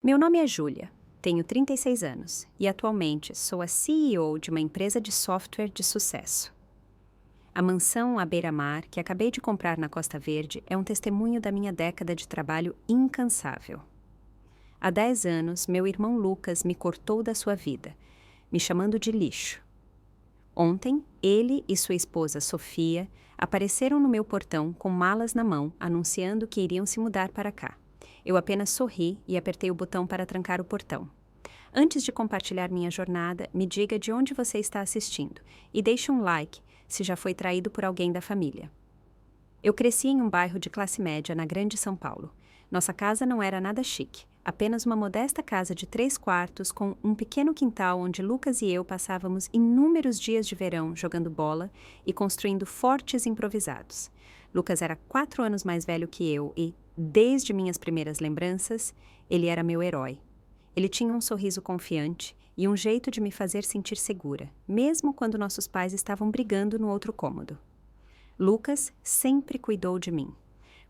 Meu nome é Júlia, tenho 36 anos e atualmente sou a CEO de uma empresa de software de sucesso. A mansão à beira-mar que acabei de comprar na Costa Verde é um testemunho da minha década de trabalho incansável. Há 10 anos, meu irmão Lucas me cortou da sua vida, me chamando de lixo. Ontem, ele e sua esposa Sofia apareceram no meu portão com malas na mão, anunciando que iriam se mudar para cá. Eu apenas sorri e apertei o botão para trancar o portão. Antes de compartilhar minha jornada, me diga de onde você está assistindo e deixe um like se já foi traído por alguém da família. Eu cresci em um bairro de classe média na Grande São Paulo. Nossa casa não era nada chique, apenas uma modesta casa de 3 quartos com um pequeno quintal onde Lucas e eu passávamos inúmeros dias de verão jogando bola e construindo fortes improvisados. Lucas era 4 anos mais velho que eu e, desde minhas primeiras lembranças, ele era meu herói. Ele tinha um sorriso confiante e um jeito de me fazer sentir segura, mesmo quando nossos pais estavam brigando no outro cômodo. Lucas sempre cuidou de mim.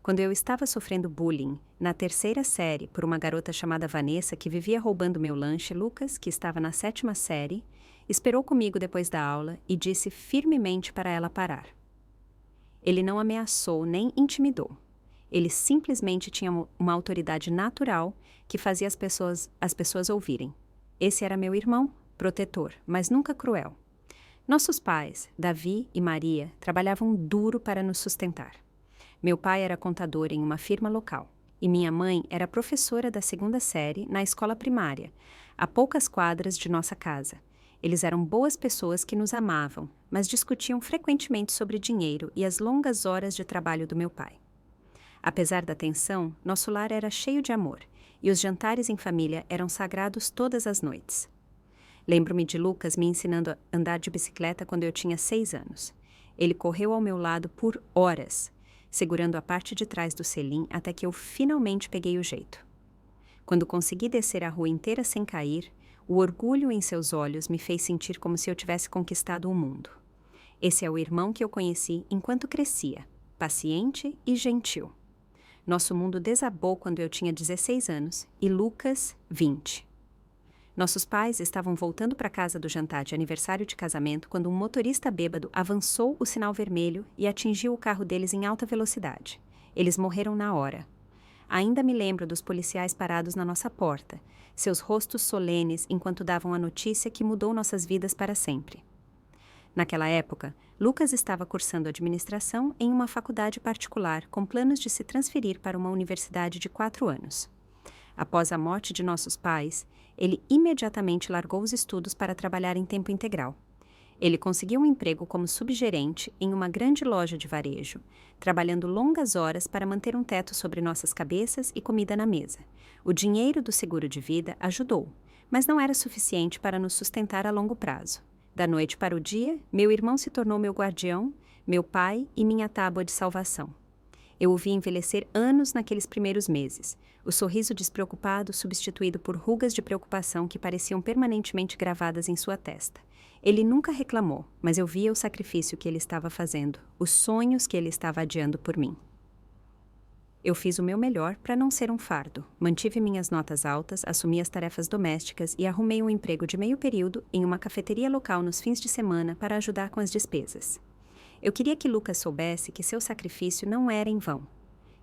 Quando eu estava sofrendo bullying na 3ª série por uma garota chamada Vanessa que vivia roubando meu lanche, Lucas, que estava na 7ª série, esperou comigo depois da aula e disse firmemente para ela parar. Ele não ameaçou nem intimidou. Ele simplesmente tinha uma autoridade natural que fazia as pessoas ouvirem. Esse era meu irmão, protetor, mas nunca cruel. Nossos pais, Davi e Maria, trabalhavam duro para nos sustentar. Meu pai era contador em uma firma local e minha mãe era professora da 2ª série na escola primária, a poucas quadras de nossa casa. Eles eram boas pessoas que nos amavam, mas discutiam frequentemente sobre dinheiro e as longas horas de trabalho do meu pai. Apesar da tensão, nosso lar era cheio de amor e os jantares em família eram sagrados todas as noites. Lembro-me de Lucas me ensinando a andar de bicicleta quando eu tinha 6 anos. Ele correu ao meu lado por horas, segurando a parte de trás do selim até que eu finalmente peguei o jeito. Quando consegui descer a rua inteira sem cair, o orgulho em seus olhos me fez sentir como se eu tivesse conquistado o mundo. Esse é o irmão que eu conheci enquanto crescia, paciente e gentil. Nosso mundo desabou quando eu tinha 16 anos e Lucas, 20. Nossos pais estavam voltando para casa do jantar de aniversário de casamento quando um motorista bêbado avançou o sinal vermelho e atingiu o carro deles em alta velocidade. Eles morreram na hora. Ainda me lembro dos policiais parados na nossa porta, seus rostos solenes enquanto davam a notícia que mudou nossas vidas para sempre. Naquela época, Lucas estava cursando administração em uma faculdade particular com planos de se transferir para uma universidade de 4 anos. Após a morte de nossos pais, ele imediatamente largou os estudos para trabalhar em tempo integral. Ele conseguiu um emprego como subgerente em uma grande loja de varejo, trabalhando longas horas para manter um teto sobre nossas cabeças e comida na mesa. O dinheiro do seguro de vida ajudou, mas não era suficiente para nos sustentar a longo prazo. Da noite para o dia, meu irmão se tornou meu guardião, meu pai e minha tábua de salvação. Eu o vi envelhecer anos naqueles primeiros meses, o sorriso despreocupado substituído por rugas de preocupação que pareciam permanentemente gravadas em sua testa. Ele nunca reclamou, mas eu via o sacrifício que ele estava fazendo, os sonhos que ele estava adiando por mim. Eu fiz o meu melhor para não ser um fardo, mantive minhas notas altas, assumi as tarefas domésticas e arrumei um emprego de meio período em uma cafeteria local nos fins de semana para ajudar com as despesas. Eu queria que Lucas soubesse que seu sacrifício não era em vão,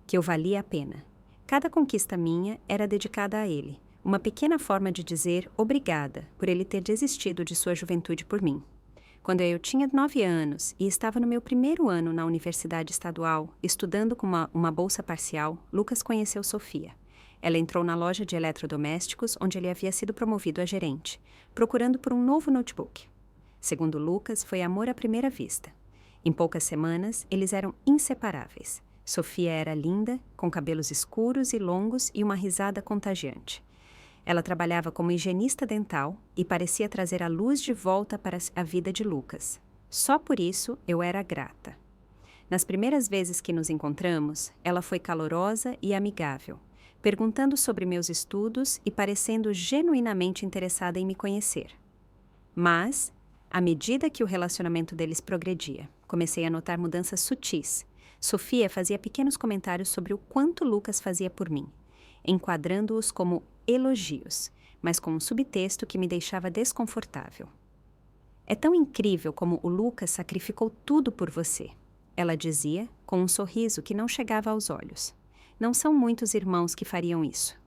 que eu valia a pena. Cada conquista minha era dedicada a ele, uma pequena forma de dizer obrigada por ele ter desistido de sua juventude por mim. Quando eu tinha 9 anos e estava no meu primeiro ano na Universidade Estadual, estudando com uma bolsa parcial, Lucas conheceu Sofia. Ela entrou na loja de eletrodomésticos onde ele havia sido promovido a gerente, procurando por um novo notebook. Segundo Lucas, foi amor à primeira vista. Em poucas semanas, eles eram inseparáveis. Sofia era linda, com cabelos escuros e longos e uma risada contagiante. Ela trabalhava como higienista dental e parecia trazer a luz de volta para a vida de Lucas. Só por isso eu era grata. Nas primeiras vezes que nos encontramos, ela foi calorosa e amigável, perguntando sobre meus estudos e parecendo genuinamente interessada em me conhecer. Mas, à medida que o relacionamento deles progredia, comecei a notar mudanças sutis. Sofia fazia pequenos comentários sobre o quanto Lucas fazia por mim, enquadrando-os como elogios, mas com um subtexto que me deixava desconfortável. É tão incrível como o Lucas sacrificou tudo por você, ela dizia, com um sorriso que não chegava aos olhos. Não são muitos irmãos que fariam isso.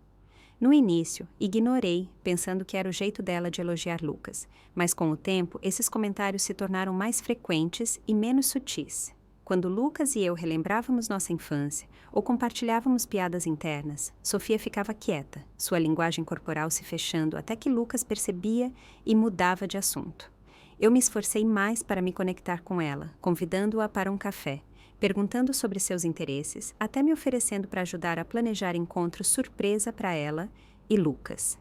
No início, ignorei, pensando que era o jeito dela de elogiar Lucas, mas com o tempo, esses comentários se tornaram mais frequentes e menos sutis. Quando Lucas e eu relembrávamos nossa infância ou compartilhávamos piadas internas, Sofia ficava quieta, sua linguagem corporal se fechando até que Lucas percebia e mudava de assunto. Eu me esforcei mais para me conectar com ela, convidando-a para um café, perguntando sobre seus interesses, até me oferecendo para ajudar a planejar encontros surpresa para ela e Lucas.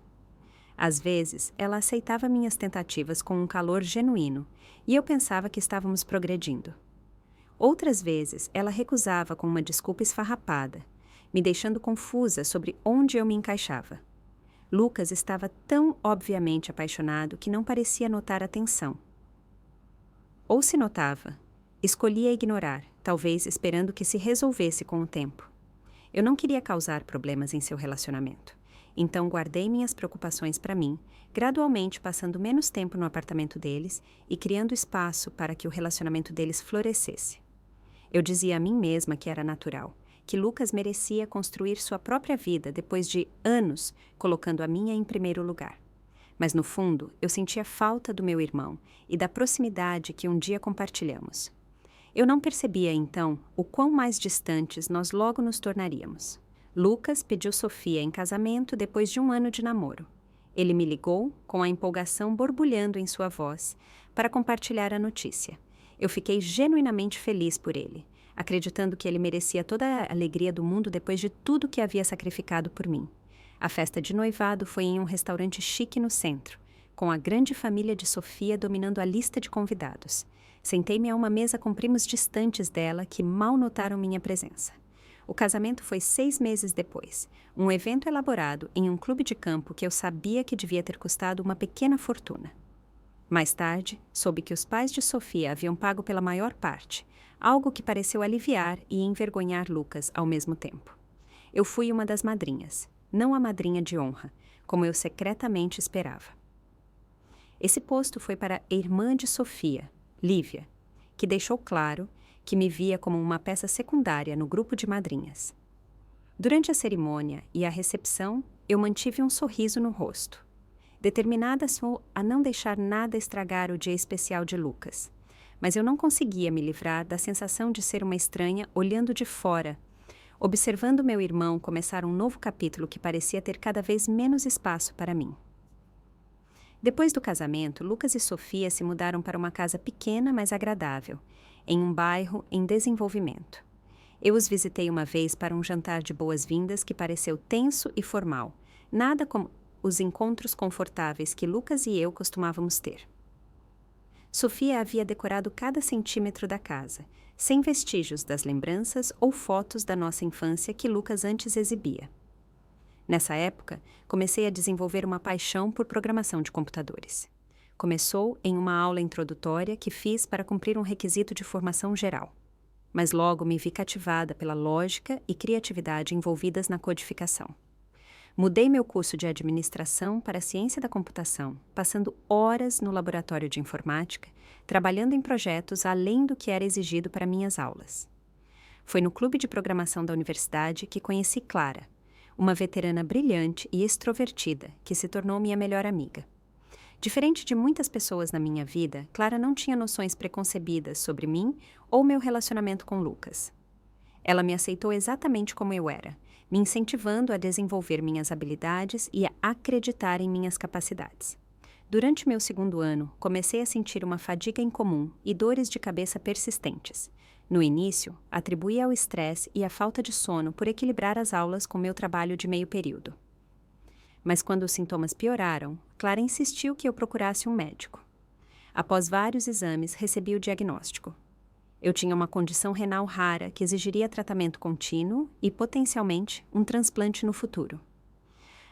Às vezes, ela aceitava minhas tentativas com um calor genuíno, e eu pensava que estávamos progredindo. Outras vezes, ela recusava com uma desculpa esfarrapada, me deixando confusa sobre onde eu me encaixava. Lucas estava tão obviamente apaixonado que não parecia notar a tensão. Ou se notava, escolhia ignorar, talvez esperando que se resolvesse com o tempo. Eu não queria causar problemas em seu relacionamento, então guardei minhas preocupações para mim, gradualmente passando menos tempo no apartamento deles e criando espaço para que o relacionamento deles florescesse. Eu dizia a mim mesma que era natural, que Lucas merecia construir sua própria vida depois de anos colocando a minha em primeiro lugar. Mas no fundo, eu sentia falta do meu irmão e da proximidade que um dia compartilhamos. Eu não percebia, então, o quão mais distantes nós logo nos tornaríamos. Lucas pediu Sofia em casamento depois de um ano de namoro. Ele me ligou, com a empolgação borbulhando em sua voz, para compartilhar a notícia. Eu fiquei genuinamente feliz por ele, acreditando que ele merecia toda a alegria do mundo depois de tudo que havia sacrificado por mim. A festa de noivado foi em um restaurante chique no centro, com a grande família de Sofia dominando a lista de convidados. Sentei-me a uma mesa com primos distantes dela que mal notaram minha presença. O casamento foi 6 meses depois, um evento elaborado em um clube de campo que eu sabia que devia ter custado uma pequena fortuna. Mais tarde, soube que os pais de Sofia haviam pago pela maior parte, algo que pareceu aliviar e envergonhar Lucas ao mesmo tempo. Eu fui uma das madrinhas, não a madrinha de honra, como eu secretamente esperava. Esse posto foi para a irmã de Sofia, Lívia, que deixou claro que me via como uma peça secundária no grupo de madrinhas. Durante a cerimônia e a recepção, eu mantive um sorriso no rosto. Determinada sou a não deixar nada estragar o dia especial de Lucas, mas eu não conseguia me livrar da sensação de ser uma estranha olhando de fora, observando meu irmão começar um novo capítulo que parecia ter cada vez menos espaço para mim. Depois do casamento, Lucas e Sofia se mudaram para uma casa pequena, mas agradável, em um bairro em desenvolvimento. Eu os visitei uma vez para um jantar de boas-vindas que pareceu tenso e formal, nada como os encontros confortáveis que Lucas e eu costumávamos ter. Sofia havia decorado cada centímetro da casa, sem vestígios das lembranças ou fotos da nossa infância que Lucas antes exibia. Nessa época, comecei a desenvolver uma paixão por programação de computadores. Começou em uma aula introdutória que fiz para cumprir um requisito de formação geral. Mas logo me vi cativada pela lógica e criatividade envolvidas na codificação. Mudei meu curso de administração para a ciência da computação, passando horas no laboratório de informática, trabalhando em projetos além do que era exigido para minhas aulas. Foi no clube de programação da universidade que conheci Clara, uma veterana brilhante e extrovertida que se tornou minha melhor amiga. Diferente de muitas pessoas na minha vida, Clara não tinha noções preconcebidas sobre mim ou meu relacionamento com Lucas. Ela me aceitou exatamente como eu era, me incentivando a desenvolver minhas habilidades e a acreditar em minhas capacidades. Durante meu 2º ano, comecei a sentir uma fadiga incomum e dores de cabeça persistentes. No início, atribuí ao estresse e à falta de sono por equilibrar as aulas com meu trabalho de meio período. Mas quando os sintomas pioraram, Clara insistiu que eu procurasse um médico. Após vários exames, recebi o diagnóstico. Eu tinha uma condição renal rara que exigiria tratamento contínuo e, potencialmente, um transplante no futuro.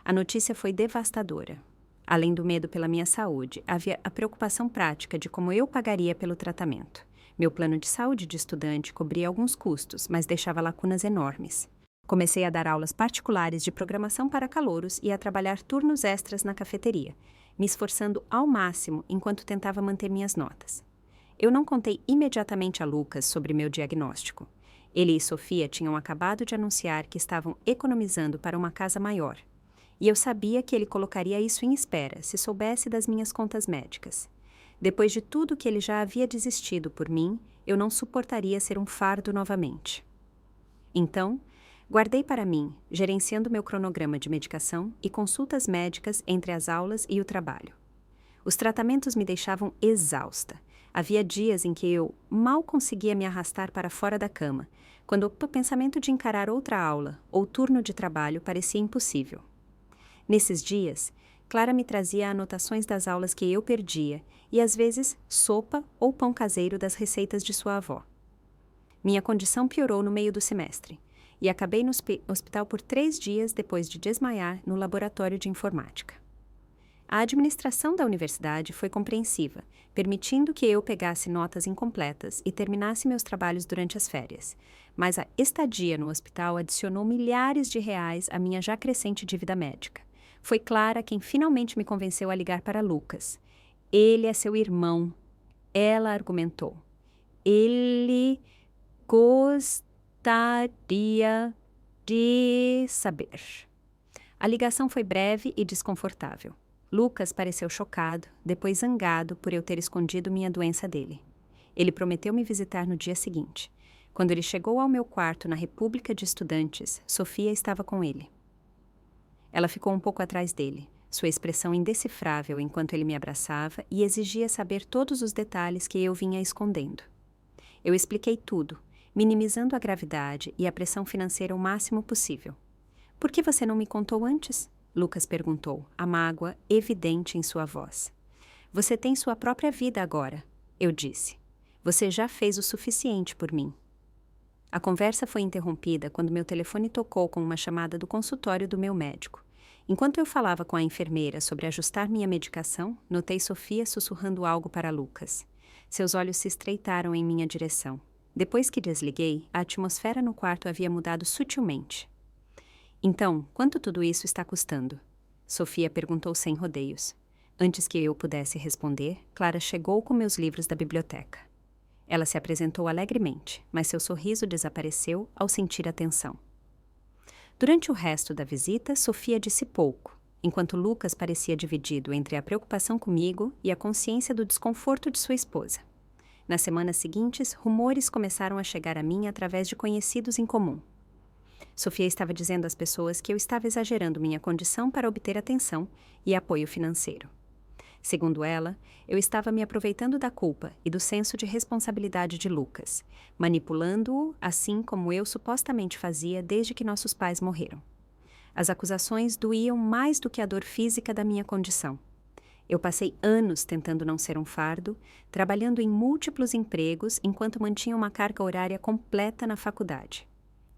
A notícia foi devastadora. Além do medo pela minha saúde, havia a preocupação prática de como eu pagaria pelo tratamento. Meu plano de saúde de estudante cobria alguns custos, mas deixava lacunas enormes. Comecei a dar aulas particulares de programação para calouros e a trabalhar turnos extras na cafeteria, me esforçando ao máximo enquanto tentava manter minhas notas. Eu não contei imediatamente a Lucas sobre meu diagnóstico. Ele e Sofia tinham acabado de anunciar que estavam economizando para uma casa maior. E eu sabia que ele colocaria isso em espera se soubesse das minhas contas médicas. Depois de tudo que ele já havia desistido por mim, eu não suportaria ser um fardo novamente. Então, guardei para mim, gerenciando meu cronograma de medicação e consultas médicas entre as aulas e o trabalho. Os tratamentos me deixavam exausta. Havia dias em que eu mal conseguia me arrastar para fora da cama, quando o pensamento de encarar outra aula ou turno de trabalho parecia impossível. Nesses dias, Clara me trazia anotações das aulas que eu perdia e, às vezes, sopa ou pão caseiro das receitas de sua avó. Minha condição piorou no meio do semestre e acabei no hospital por 3 dias depois de desmaiar no laboratório de informática. A administração da universidade foi compreensiva, permitindo que eu pegasse notas incompletas e terminasse meus trabalhos durante as férias, mas a estadia no hospital adicionou milhares de reais à minha já crescente dívida médica. Foi Clara quem finalmente me convenceu a ligar para Lucas. Ele é seu irmão, ela argumentou. Ele gostaria de saber. A ligação foi breve e desconfortável. Lucas pareceu chocado, depois zangado por eu ter escondido minha doença dele. Ele prometeu me visitar no dia seguinte. Quando ele chegou ao meu quarto na República de Estudantes, Sofia estava com ele. Ela ficou um pouco atrás dele, sua expressão indecifrável enquanto ele me abraçava e exigia saber todos os detalhes que eu vinha escondendo. Eu expliquei tudo, minimizando a gravidade e a pressão financeira o máximo possível. Por que você não me contou antes? Lucas perguntou, a mágoa evidente em sua voz. Você tem sua própria vida agora, eu disse. Você já fez o suficiente por mim. A conversa foi interrompida quando meu telefone tocou com uma chamada do consultório do meu médico. Enquanto eu falava com a enfermeira sobre ajustar minha medicação, notei Sofia sussurrando algo para Lucas. Seus olhos se estreitaram em minha direção. Depois que desliguei, a atmosfera no quarto havia mudado sutilmente. Então, quanto tudo isso está custando? Sofia perguntou sem rodeios. Antes que eu pudesse responder, Clara chegou com meus livros da biblioteca. Ela se apresentou alegremente, mas seu sorriso desapareceu ao sentir a tensão. Durante o resto da visita, Sofia disse pouco, enquanto Lucas parecia dividido entre a preocupação comigo e a consciência do desconforto de sua esposa. Nas semanas seguintes, rumores começaram a chegar a mim através de conhecidos em comum. Sofia estava dizendo às pessoas que eu estava exagerando minha condição para obter atenção e apoio financeiro. Segundo ela, eu estava me aproveitando da culpa e do senso de responsabilidade de Lucas, manipulando-o assim como eu supostamente fazia desde que nossos pais morreram. As acusações doíam mais do que a dor física da minha condição. Eu passei anos tentando não ser um fardo, trabalhando em múltiplos empregos enquanto mantinha uma carga horária completa na faculdade,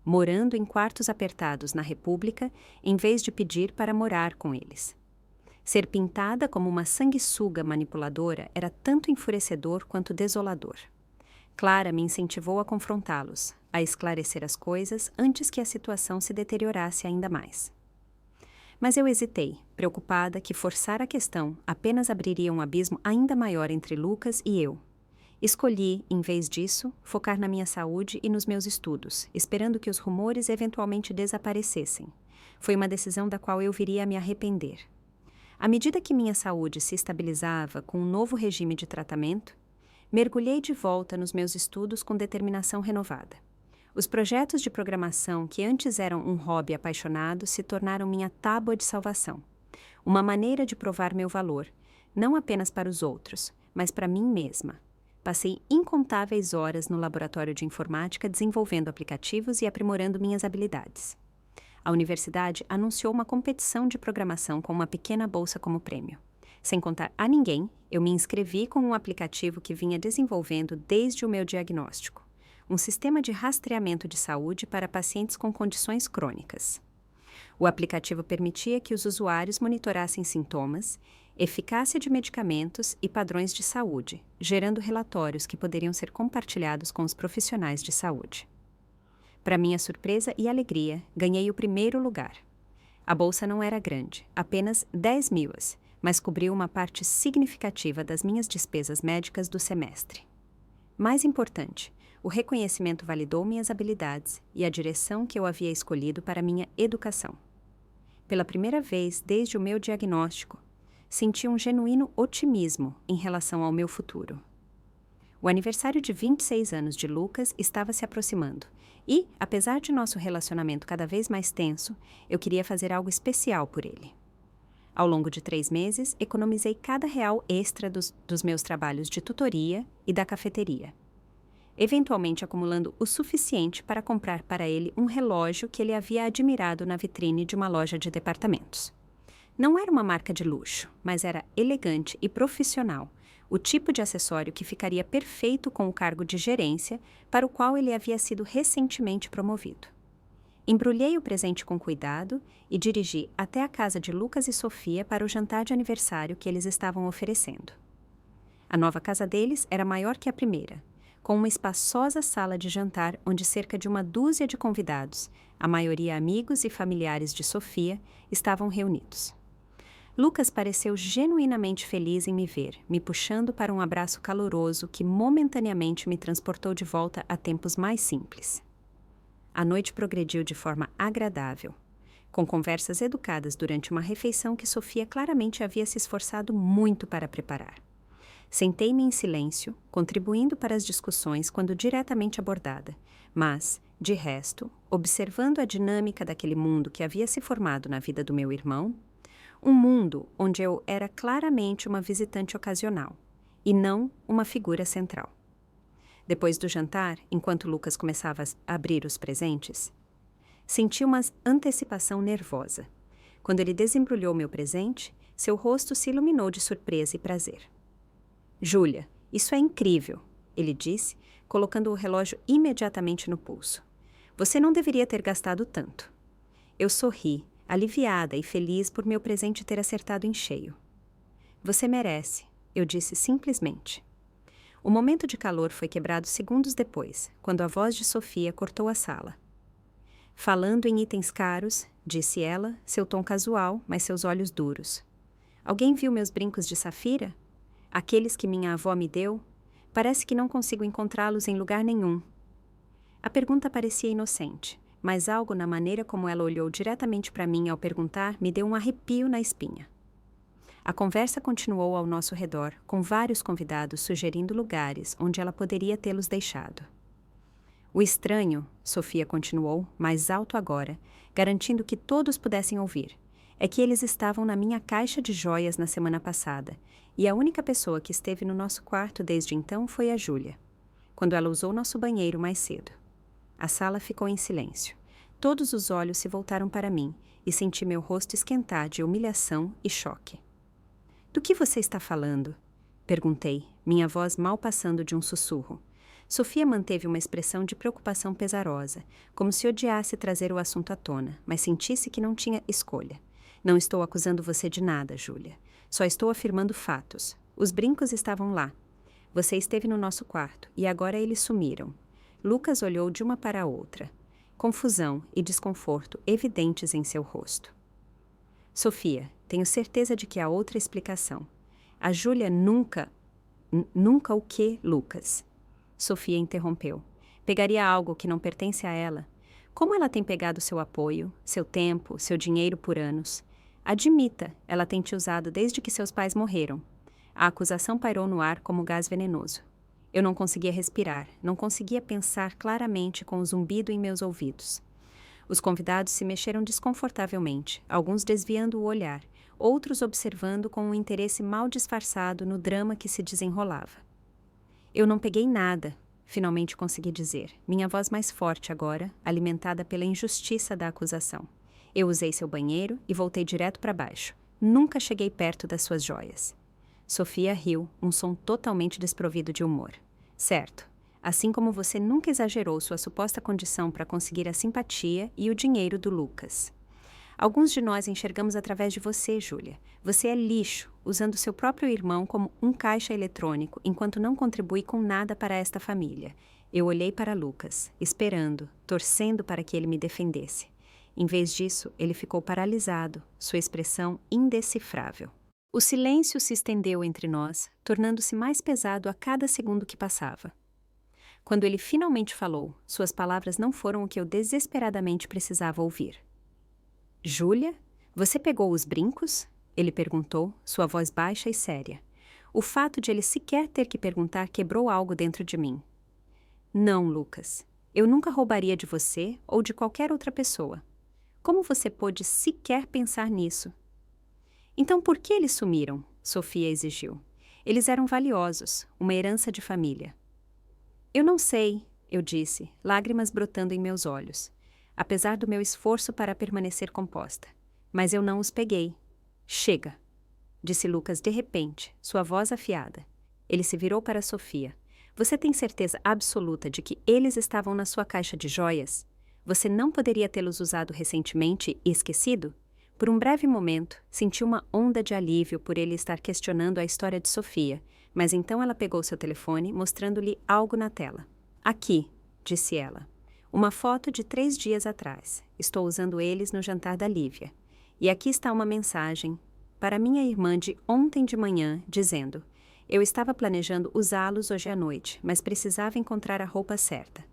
morando em quartos apertados na República em vez de pedir para morar com eles. Ser pintada como uma sanguessuga manipuladora era tanto enfurecedor quanto desolador. Clara me incentivou a confrontá-los, a esclarecer as coisas antes que a situação se deteriorasse ainda mais. Mas eu hesitei, preocupada que forçar a questão apenas abriria um abismo ainda maior entre Lucas e eu. Escolhi, em vez disso, focar na minha saúde e nos meus estudos, esperando que os rumores eventualmente desaparecessem. Foi uma decisão da qual eu viria a me arrepender. À medida que minha saúde se estabilizava com um novo regime de tratamento, mergulhei de volta nos meus estudos com determinação renovada. Os projetos de programação que antes eram um hobby apaixonado se tornaram minha tábua de salvação. Uma maneira de provar meu valor, não apenas para os outros, mas para mim mesma. Passei incontáveis horas no laboratório de informática desenvolvendo aplicativos e aprimorando minhas habilidades. A universidade anunciou uma competição de programação com uma pequena bolsa como prêmio. Sem contar a ninguém, eu me inscrevi com um aplicativo que vinha desenvolvendo desde o meu diagnóstico, um sistema de rastreamento de saúde para pacientes com condições crônicas. O aplicativo permitia que os usuários monitorassem sintomas, eficácia de medicamentos e padrões de saúde, gerando relatórios que poderiam ser compartilhados com os profissionais de saúde. Para minha surpresa e alegria, ganhei o primeiro lugar. A bolsa não era grande, apenas 10 mil, mas cobriu uma parte significativa das minhas despesas médicas do semestre. Mais importante, o reconhecimento validou minhas habilidades e a direção que eu havia escolhido para minha educação. Pela primeira vez desde o meu diagnóstico, senti um genuíno otimismo em relação ao meu futuro. O aniversário de 26 anos de Lucas estava se aproximando e, apesar de nosso relacionamento cada vez mais tenso, eu queria fazer algo especial por ele. Ao longo de 3 meses, economizei cada real extra dos meus trabalhos de tutoria e da cafeteria, eventualmente acumulando o suficiente para comprar para ele um relógio que ele havia admirado na vitrine de uma loja de departamentos. Não era uma marca de luxo, mas era elegante e profissional, o tipo de acessório que ficaria perfeito com o cargo de gerência para o qual ele havia sido recentemente promovido. Embrulhei o presente com cuidado e dirigi até a casa de Lucas e Sofia para o jantar de aniversário que eles estavam oferecendo. A nova casa deles era maior que a primeira, com uma espaçosa sala de jantar onde cerca de uma dúzia de convidados, a maioria amigos e familiares de Sofia, estavam reunidos. Lucas pareceu genuinamente feliz em me ver, me puxando para um abraço caloroso que momentaneamente me transportou de volta a tempos mais simples. A noite progrediu de forma agradável, com conversas educadas durante uma refeição que Sofia claramente havia se esforçado muito para preparar. Sentei-me em silêncio, contribuindo para as discussões quando diretamente abordada, mas, de resto, observando a dinâmica daquele mundo que havia se formado na vida do meu irmão, um mundo onde eu era claramente uma visitante ocasional, e não uma figura central. Depois do jantar, enquanto Lucas começava a abrir os presentes, senti uma antecipação nervosa. Quando ele desembrulhou meu presente, seu rosto se iluminou de surpresa e prazer. "Júlia, isso é incrível", ele disse, colocando o relógio imediatamente no pulso. "Você não deveria ter gastado tanto." Eu sorri, aliviada e feliz por meu presente ter acertado em cheio. "Você merece", eu disse simplesmente. O momento de calor foi quebrado segundos depois, quando a voz de Sofia cortou a sala. "Falando em itens caros", disse ela, seu tom casual, mas seus olhos duros. "Alguém viu meus brincos de safira? Aqueles que minha avó me deu? Parece que não consigo encontrá-los em lugar nenhum." A pergunta parecia inocente, mas algo na maneira como ela olhou diretamente para mim ao perguntar me deu um arrepio na espinha. A conversa continuou ao nosso redor, com vários convidados sugerindo lugares onde ela poderia tê-los deixado. "O estranho", Sofia continuou, mais alto agora, garantindo que todos pudessem ouvir, "é que eles estavam na minha caixa de joias na semana passada, e a única pessoa que esteve no nosso quarto desde então foi a Júlia, quando ela usou nosso banheiro mais cedo." A sala ficou em silêncio. Todos os olhos se voltaram para mim e senti meu rosto esquentar de humilhação e choque. "Do que você está falando?" perguntei, minha voz mal passando de um sussurro. Sofia manteve uma expressão de preocupação pesarosa, como se odiasse trazer o assunto à tona, mas sentisse que não tinha escolha. "Não estou acusando você de nada, Júlia. Só estou afirmando fatos. Os brincos estavam lá. Você esteve no nosso quarto, e agora eles sumiram." Lucas olhou de uma para a outra. Confusão e desconforto evidentes em seu rosto. "Sofia, tenho certeza de que há outra explicação. A Júlia nunca o quê, Lucas?" Sofia interrompeu. "Pegaria algo que não pertence a ela. Como ela tem pegado seu apoio, seu tempo, seu dinheiro por anos? Admita, ela tem te usado desde que seus pais morreram." A acusação pairou no ar como gás venenoso. Eu não conseguia respirar, não conseguia pensar claramente com o zumbido em meus ouvidos. Os convidados se mexeram desconfortavelmente, alguns desviando o olhar, outros observando com um interesse mal disfarçado no drama que se desenrolava. "Eu não peguei nada", finalmente consegui dizer, minha voz mais forte agora, alimentada pela injustiça da acusação. "Eu usei seu banheiro e voltei direto para baixo. Nunca cheguei perto das suas joias." Sofia riu, um som totalmente desprovido de humor. "Certo. Assim como você nunca exagerou sua suposta condição para conseguir a simpatia e o dinheiro do Lucas. Alguns de nós enxergamos através de você, Júlia. Você é lixo, usando seu próprio irmão como um caixa eletrônico, enquanto não contribui com nada para esta família. Eu olhei para Lucas, esperando, torcendo para que ele me defendesse. Em vez disso, ele ficou paralisado, sua expressão indecifrável. O silêncio se estendeu entre nós, tornando-se mais pesado a cada segundo que passava. Quando ele finalmente falou, suas palavras não foram o que eu desesperadamente precisava ouvir. Júlia, você pegou os brincos? Ele perguntou, sua voz baixa e séria. O fato de ele sequer ter que perguntar quebrou algo dentro de mim. Não, Lucas. Eu nunca roubaria de você ou de qualquer outra pessoa. Como você pôde sequer pensar nisso? Então por que eles sumiram? Sofia exigiu. Eles eram valiosos, uma herança de família. Eu não sei, eu disse, lágrimas brotando em meus olhos, apesar do meu esforço para permanecer composta. Mas eu não os peguei. Chega, disse Lucas de repente, sua voz afiada. Ele se virou para Sofia. Você tem certeza absoluta de que eles estavam na sua caixa de joias? Você não poderia tê-los usado recentemente e esquecido? Por um breve momento, senti uma onda de alívio por ele estar questionando a história de Sofia, mas então ela pegou seu telefone, mostrando-lhe algo na tela. Aqui, disse ela. Uma foto de 3 dias atrás. Estou usando eles no jantar da Lívia. E aqui está uma mensagem para minha irmã de ontem de manhã, dizendo: eu estava planejando usá-los hoje à noite, mas precisava encontrar a roupa certa.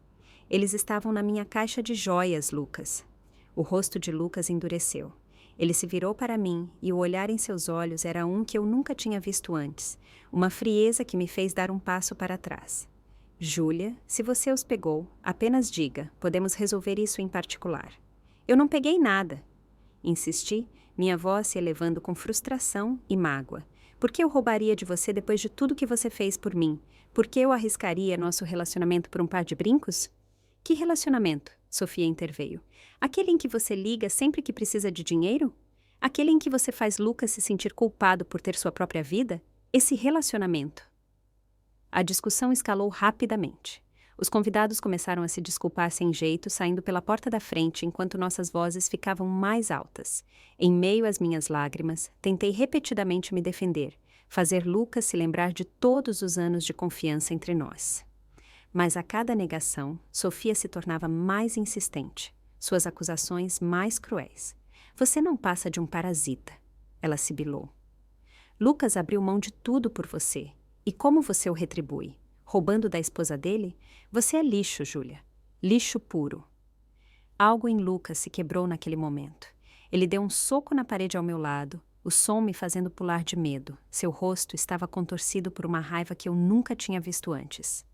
Eles estavam na minha caixa de joias, Lucas. O rosto de Lucas endureceu. Ele se virou para mim e o olhar em seus olhos era um que eu nunca tinha visto antes, uma frieza que me fez dar um passo para trás. Júlia, se você os pegou, apenas diga, podemos resolver isso em particular. Eu não peguei nada. Insisti, minha voz se elevando com frustração e mágoa. Por que eu roubaria de você depois de tudo que você fez por mim? Por que eu arriscaria nosso relacionamento por um par de brincos? Que relacionamento? Sofia interveio. Aquele em que você liga sempre que precisa de dinheiro? Aquele em que você faz Lucas se sentir culpado por ter sua própria vida? Esse relacionamento. A discussão escalou rapidamente. Os convidados começaram a se desculpar sem jeito, saindo pela porta da frente enquanto nossas vozes ficavam mais altas. Em meio às minhas lágrimas, tentei repetidamente me defender, fazer Lucas se lembrar de todos os anos de confiança entre nós. Mas a cada negação, Sofia se tornava mais insistente, suas acusações mais cruéis. Você não passa de um parasita, ela sibilou. Lucas abriu mão de tudo por você. E como você o retribui? Roubando da esposa dele? Você é lixo, Júlia. Lixo puro. Algo em Lucas se quebrou naquele momento. Ele deu um soco na parede ao meu lado, o som me fazendo pular de medo. Seu rosto estava contorcido por uma raiva que eu nunca tinha visto antes.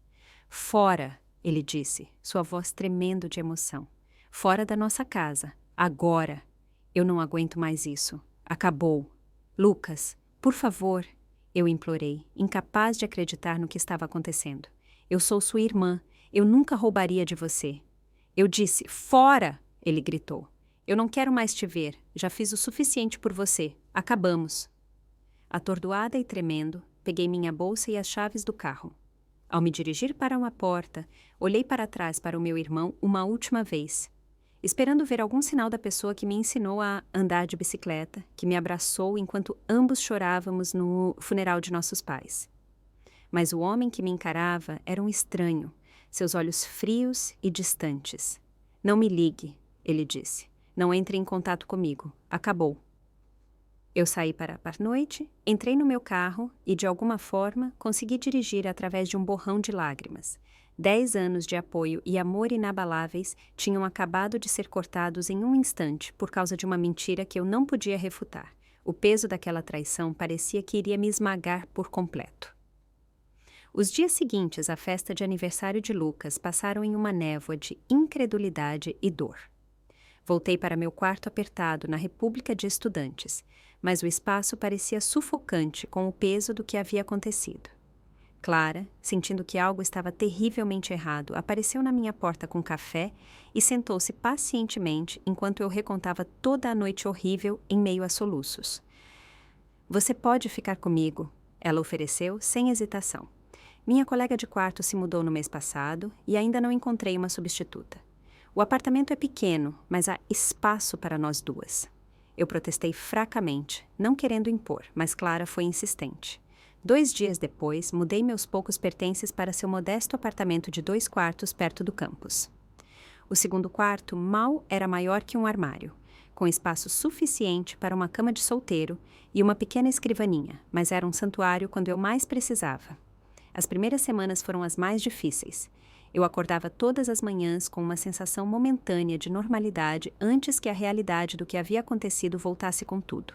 Fora, ele disse, sua voz tremendo de emoção. Fora da nossa casa. Agora. Eu não aguento mais isso. Acabou. Lucas, por favor, eu implorei, incapaz de acreditar no que estava acontecendo. Eu sou sua irmã. Eu nunca roubaria de você. Eu disse, fora! Ele gritou. Eu não quero mais te ver. Já fiz o suficiente por você. Acabamos. Atordoada e tremendo, peguei minha bolsa e as chaves do carro. Ao me dirigir para uma porta, olhei para trás para o meu irmão uma última vez, esperando ver algum sinal da pessoa que me ensinou a andar de bicicleta, que me abraçou enquanto ambos chorávamos no funeral de nossos pais. Mas o homem que me encarava era um estranho, seus olhos frios e distantes. Não me ligue, ele disse. Não entre em contato comigo. Acabou. Eu saí para a pernoite, entrei no meu carro e, de alguma forma, consegui dirigir através de um borrão de lágrimas. 10 anos de apoio e amor inabaláveis tinham acabado de ser cortados em um instante por causa de uma mentira que eu não podia refutar. O peso daquela traição parecia que iria me esmagar por completo. Os dias seguintes à festa de aniversário de Lucas passaram em uma névoa de incredulidade e dor. Voltei para meu quarto apertado na República de Estudantes, mas o espaço parecia sufocante com o peso do que havia acontecido. Clara, sentindo que algo estava terrivelmente errado, apareceu na minha porta com café e sentou-se pacientemente enquanto eu recontava toda a noite horrível em meio a soluços. Você pode ficar comigo, ela ofereceu sem hesitação. Minha colega de quarto se mudou no mês passado e ainda não encontrei uma substituta. O apartamento é pequeno, mas há espaço para nós duas. Eu protestei fracamente, não querendo impor, mas Clara foi insistente. 2 dias depois, mudei meus poucos pertences para seu modesto apartamento de 2 quartos perto do campus. O segundo quarto mal era maior que um armário, com espaço suficiente para uma cama de solteiro e uma pequena escrivaninha, mas era um santuário quando eu mais precisava. As primeiras semanas foram as mais difíceis. Eu acordava todas as manhãs com uma sensação momentânea de normalidade antes que a realidade do que havia acontecido voltasse com tudo.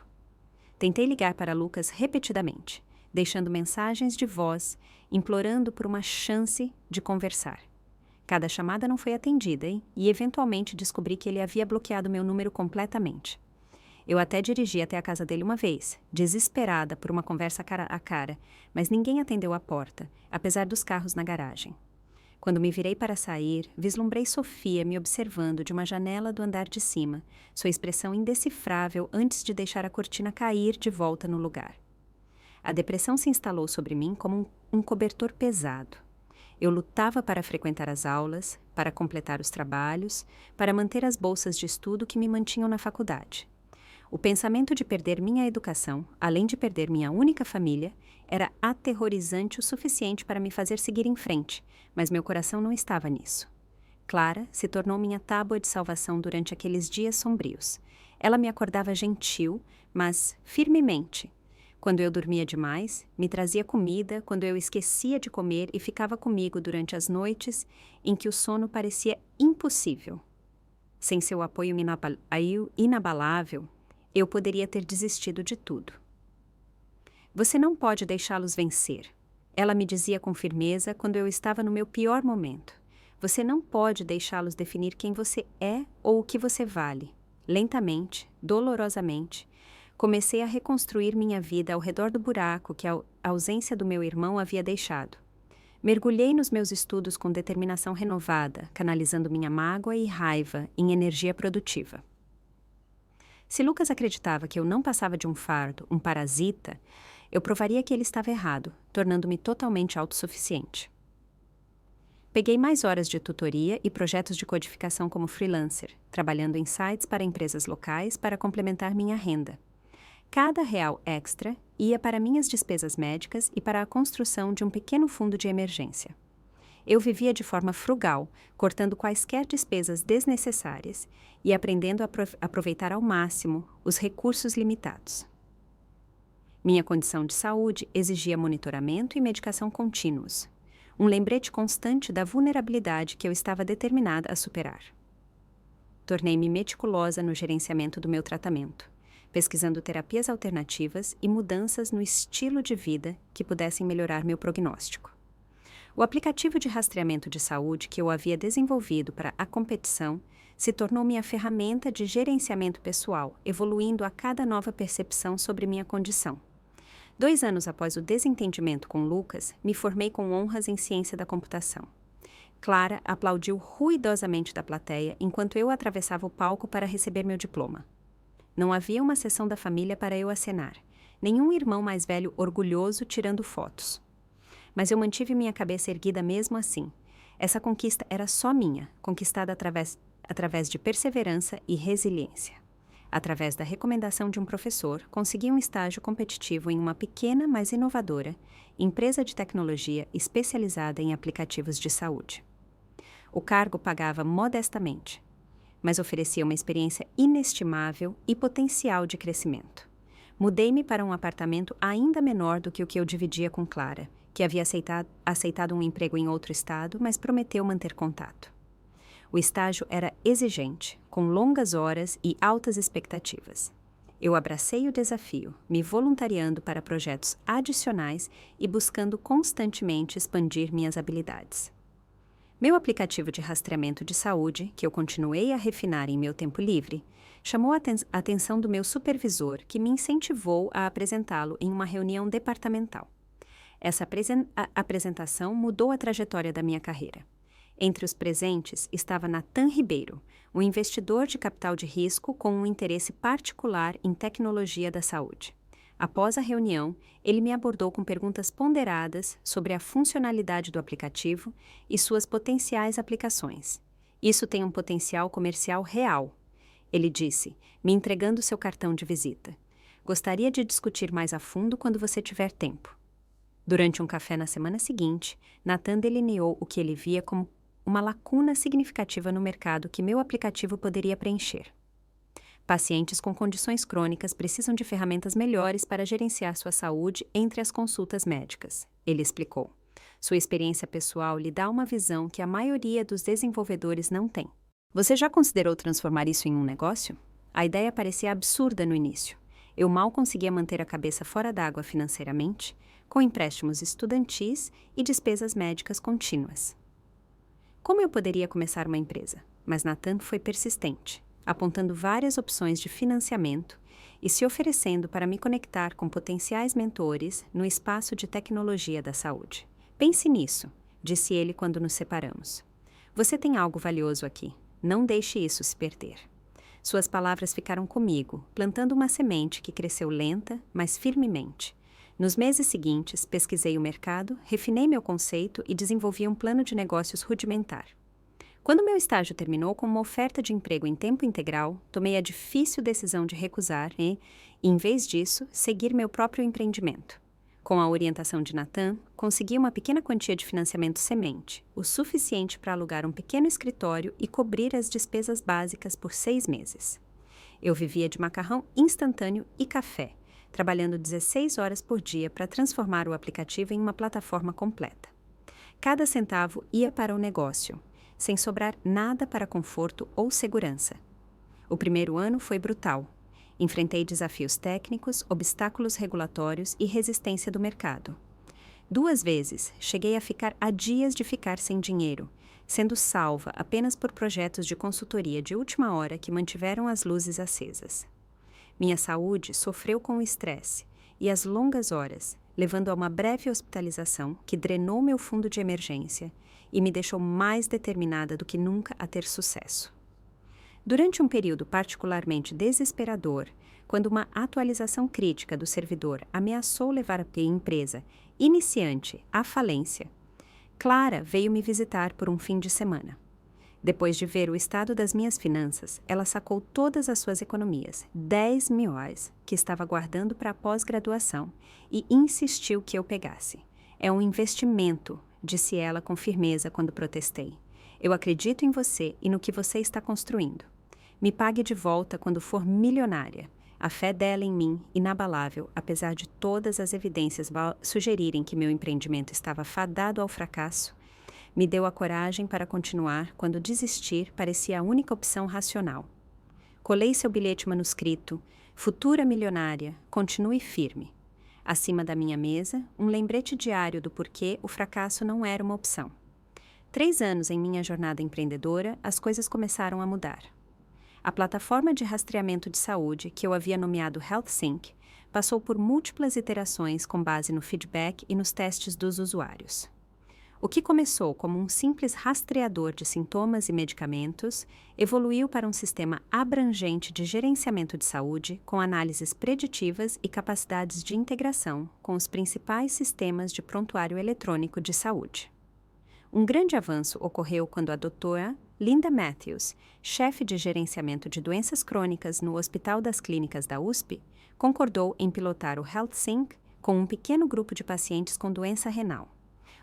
Tentei ligar para Lucas repetidamente, deixando mensagens de voz, implorando por uma chance de conversar. Cada chamada não foi atendida, e eventualmente descobri que ele havia bloqueado meu número completamente. Eu até dirigi até a casa dele uma vez, desesperada por uma conversa cara a cara, mas ninguém atendeu a porta, apesar dos carros na garagem. Quando me virei para sair, vislumbrei Sofia me observando de uma janela do andar de cima, sua expressão indecifrável antes de deixar a cortina cair de volta no lugar. A depressão se instalou sobre mim como um cobertor pesado. Eu lutava para frequentar as aulas, para completar os trabalhos, para manter as bolsas de estudo que me mantinham na faculdade. O pensamento de perder minha educação, além de perder minha única família, era aterrorizante o suficiente para me fazer seguir em frente, mas meu coração não estava nisso. Clara se tornou minha tábua de salvação durante aqueles dias sombrios. Ela me acordava gentil, mas firmemente. Quando eu dormia demais, me trazia comida quando eu esquecia de comer e ficava comigo durante as noites em que o sono parecia impossível. Sem seu apoio inabalável, eu poderia ter desistido de tudo. Você não pode deixá-los vencer. Ela me dizia com firmeza quando eu estava no meu pior momento. Você não pode deixá-los definir quem você é ou o que você vale. Lentamente, dolorosamente, comecei a reconstruir minha vida ao redor do buraco que a ausência do meu irmão havia deixado. Mergulhei nos meus estudos com determinação renovada, canalizando minha mágoa e raiva em energia produtiva. Se Lucas acreditava que eu não passava de um fardo, um parasita, eu provaria que ele estava errado, tornando-me totalmente autossuficiente. Peguei mais horas de tutoria e projetos de codificação como freelancer, trabalhando em sites para empresas locais para complementar minha renda. Cada real extra ia para minhas despesas médicas e para a construção de um pequeno fundo de emergência. Eu vivia de forma frugal, cortando quaisquer despesas desnecessárias e aprendendo a aproveitar ao máximo os recursos limitados. Minha condição de saúde exigia monitoramento e medicação contínuos, um lembrete constante da vulnerabilidade que eu estava determinada a superar. Tornei-me meticulosa no gerenciamento do meu tratamento, pesquisando terapias alternativas e mudanças no estilo de vida que pudessem melhorar meu prognóstico. O aplicativo de rastreamento de saúde que eu havia desenvolvido para a competição se tornou minha ferramenta de gerenciamento pessoal, evoluindo a cada nova percepção sobre minha condição. 2 anos após o desentendimento com Lucas, me formei com honras em ciência da computação. Clara aplaudiu ruidosamente da plateia enquanto eu atravessava o palco para receber meu diploma. Não havia uma sessão da família para eu acenar, nenhum irmão mais velho orgulhoso tirando fotos. Mas eu mantive minha cabeça erguida mesmo assim. Essa conquista era só minha, conquistada através de perseverança e resiliência. Através da recomendação de um professor, consegui um estágio competitivo em uma pequena, mas inovadora, empresa de tecnologia especializada em aplicativos de saúde. O cargo pagava modestamente, mas oferecia uma experiência inestimável e potencial de crescimento. Mudei-me para um apartamento ainda menor do que o que eu dividia com Clara, que havia aceitado um emprego em outro estado, mas prometeu manter contato. O estágio era exigente, com longas horas e altas expectativas. Eu abracei o desafio, me voluntariando para projetos adicionais e buscando constantemente expandir minhas habilidades. Meu aplicativo de rastreamento de saúde, que eu continuei a refinar em meu tempo livre, chamou a atenção do meu supervisor, que me incentivou a apresentá-lo em uma reunião departamental. Essa apresentação mudou a trajetória da minha carreira. Entre os presentes estava Nathan Ribeiro, um investidor de capital de risco com um interesse particular em tecnologia da saúde. Após a reunião, ele me abordou com perguntas ponderadas sobre a funcionalidade do aplicativo e suas potenciais aplicações. Isso tem um potencial comercial real, ele disse, me entregando seu cartão de visita. Gostaria de discutir mais a fundo quando você tiver tempo. Durante um café na semana seguinte, Nathan delineou o que ele via como uma lacuna significativa no mercado que meu aplicativo poderia preencher. Pacientes com condições crônicas precisam de ferramentas melhores para gerenciar sua saúde entre as consultas médicas, ele explicou. Sua experiência pessoal lhe dá uma visão que a maioria dos desenvolvedores não tem. Você já considerou transformar isso em um negócio? A ideia parecia absurda no início. Eu mal conseguia manter a cabeça fora d'água financeiramente, com empréstimos estudantis e despesas médicas contínuas. Como eu poderia começar uma empresa? Mas Nathan foi persistente, apontando várias opções de financiamento e se oferecendo para me conectar com potenciais mentores no espaço de tecnologia da saúde. Pense nisso, disse ele quando nos separamos. Você tem algo valioso aqui. Não deixe isso se perder. Suas palavras ficaram comigo, plantando uma semente que cresceu lenta, mas firmemente. Nos meses seguintes, pesquisei o mercado, refinei meu conceito e desenvolvi um plano de negócios rudimentar. Quando meu estágio terminou com uma oferta de emprego em tempo integral, tomei a difícil decisão de recusar e, em vez disso, seguir meu próprio empreendimento. Com a orientação de Nathan, consegui uma pequena quantia de financiamento semente, o suficiente para alugar um pequeno escritório e cobrir as despesas básicas por 6 meses. Eu vivia de macarrão instantâneo e café, trabalhando 16 horas por dia para transformar o aplicativo em uma plataforma completa. Cada centavo ia para o negócio, sem sobrar nada para conforto ou segurança. O primeiro ano foi brutal. Enfrentei desafios técnicos, obstáculos regulatórios e resistência do mercado. 2 vezes cheguei a ficar a dias de ficar sem dinheiro, sendo salva apenas por projetos de consultoria de última hora que mantiveram as luzes acesas. Minha saúde sofreu com o estresse e as longas horas, levando a uma breve hospitalização que drenou meu fundo de emergência e me deixou mais determinada do que nunca a ter sucesso. Durante um período particularmente desesperador, quando uma atualização crítica do servidor ameaçou levar a empresa iniciante à falência, Clara veio me visitar por um fim de semana. Depois de ver o estado das minhas finanças, ela sacou todas as suas economias, 10 mil reais, que estava guardando para a pós-graduação, e insistiu que eu pegasse. É um investimento, disse ela com firmeza quando protestei. Eu acredito em você e no que você está construindo. Me pague de volta quando for milionária. A fé dela em mim, inabalável, apesar de todas as evidências sugerirem que meu empreendimento estava fadado ao fracasso, me deu a coragem para continuar quando desistir parecia a única opção racional. Colei seu bilhete manuscrito, futura milionária, continue firme. Acima da minha mesa, um lembrete diário do porquê o fracasso não era uma opção. 3 anos em minha jornada empreendedora, as coisas começaram a mudar. A plataforma de rastreamento de saúde, que eu havia nomeado HealthSync, passou por múltiplas iterações com base no feedback e nos testes dos usuários. O que começou como um simples rastreador de sintomas e medicamentos evoluiu para um sistema abrangente de gerenciamento de saúde com análises preditivas e capacidades de integração com os principais sistemas de prontuário eletrônico de saúde. Um grande avanço ocorreu quando a doutora Linda Matthews, chefe de gerenciamento de doenças crônicas no Hospital das Clínicas da USP, concordou em pilotar o HealthSync com um pequeno grupo de pacientes com doença renal.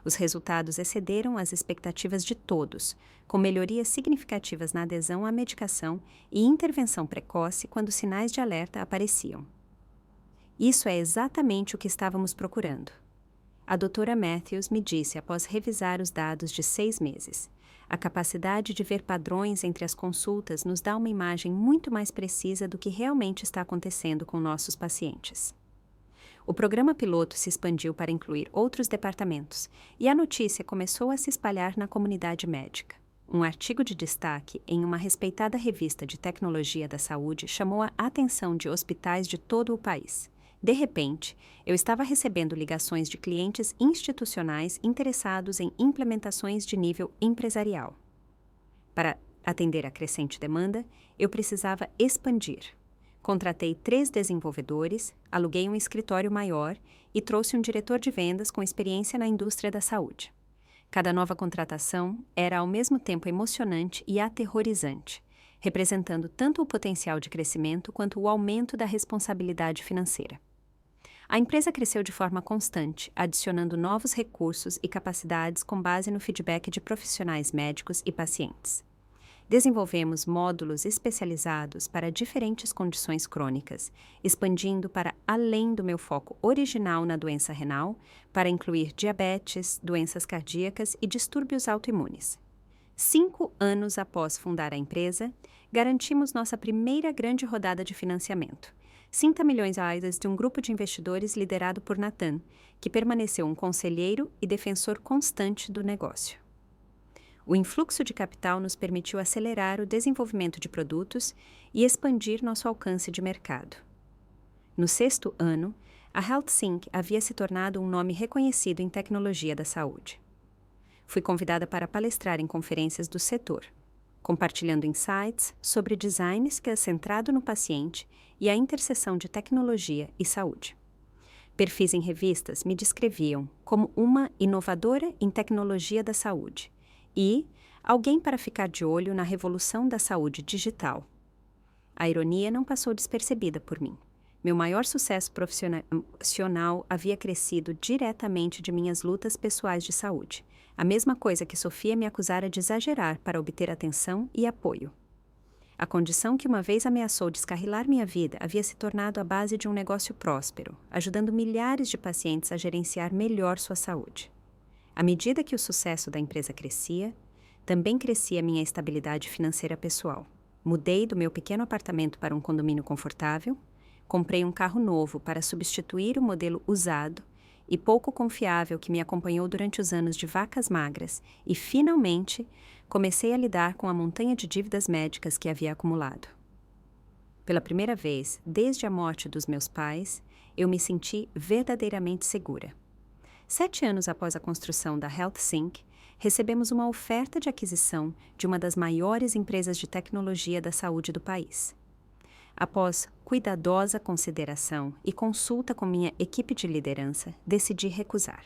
Os resultados excederam as expectativas de todos, com melhorias significativas na adesão à medicação e intervenção precoce quando sinais de alerta apareciam. Isso é exatamente o que estávamos procurando. A doutora Matthews me disse após revisar os dados de 6 meses. A capacidade de ver padrões entre as consultas nos dá uma imagem muito mais precisa do que realmente está acontecendo com nossos pacientes. O programa piloto se expandiu para incluir outros departamentos e a notícia começou a se espalhar na comunidade médica. Um artigo de destaque em uma respeitada revista de tecnologia da saúde chamou a atenção de hospitais de todo o país. De repente, eu estava recebendo ligações de clientes institucionais interessados em implementações de nível empresarial. Para atender a crescente demanda, eu precisava expandir. Contratei 3 desenvolvedores, aluguei um escritório maior e trouxe um diretor de vendas com experiência na indústria da saúde. Cada nova contratação era ao mesmo tempo emocionante e aterrorizante, representando tanto o potencial de crescimento quanto o aumento da responsabilidade financeira. A empresa cresceu de forma constante, adicionando novos recursos e capacidades com base no feedback de profissionais médicos e pacientes. Desenvolvemos módulos especializados para diferentes condições crônicas, expandindo para além do meu foco original na doença renal, para incluir diabetes, doenças cardíacas e distúrbios autoimunes. 5 anos após fundar a empresa, garantimos nossa primeira grande rodada de financiamento. 50 milhões de um grupo de investidores liderado por Nathan, que permaneceu um conselheiro e defensor constante do negócio. O influxo de capital nos permitiu acelerar o desenvolvimento de produtos e expandir nosso alcance de mercado. No 6º ano, a HealthSync havia se tornado um nome reconhecido em tecnologia da saúde. Fui convidada para palestrar em conferências do setor, compartilhando insights sobre design centrado no paciente e a interseção de tecnologia e saúde. Perfis em revistas me descreviam como uma inovadora em tecnologia da saúde e alguém para ficar de olho na revolução da saúde digital. A ironia não passou despercebida por mim. Meu maior sucesso profissional havia crescido diretamente de minhas lutas pessoais de saúde, a mesma coisa que Sofia me acusara de exagerar para obter atenção e apoio. A condição que uma vez ameaçou descarrilar minha vida havia se tornado a base de um negócio próspero, ajudando milhares de pacientes a gerenciar melhor sua saúde. À medida que o sucesso da empresa crescia, também crescia minha estabilidade financeira pessoal. Mudei do meu pequeno apartamento para um condomínio confortável, comprei um carro novo para substituir o modelo usado e pouco confiável que me acompanhou durante os anos de vacas magras e, finalmente, comecei a lidar com a montanha de dívidas médicas que havia acumulado. Pela primeira vez, desde a morte dos meus pais, eu me senti verdadeiramente segura. 7 anos após a construção da HealthSync, recebemos uma oferta de aquisição de uma das maiores empresas de tecnologia da saúde do país. Após cuidadosa consideração e consulta com minha equipe de liderança, decidi recusar.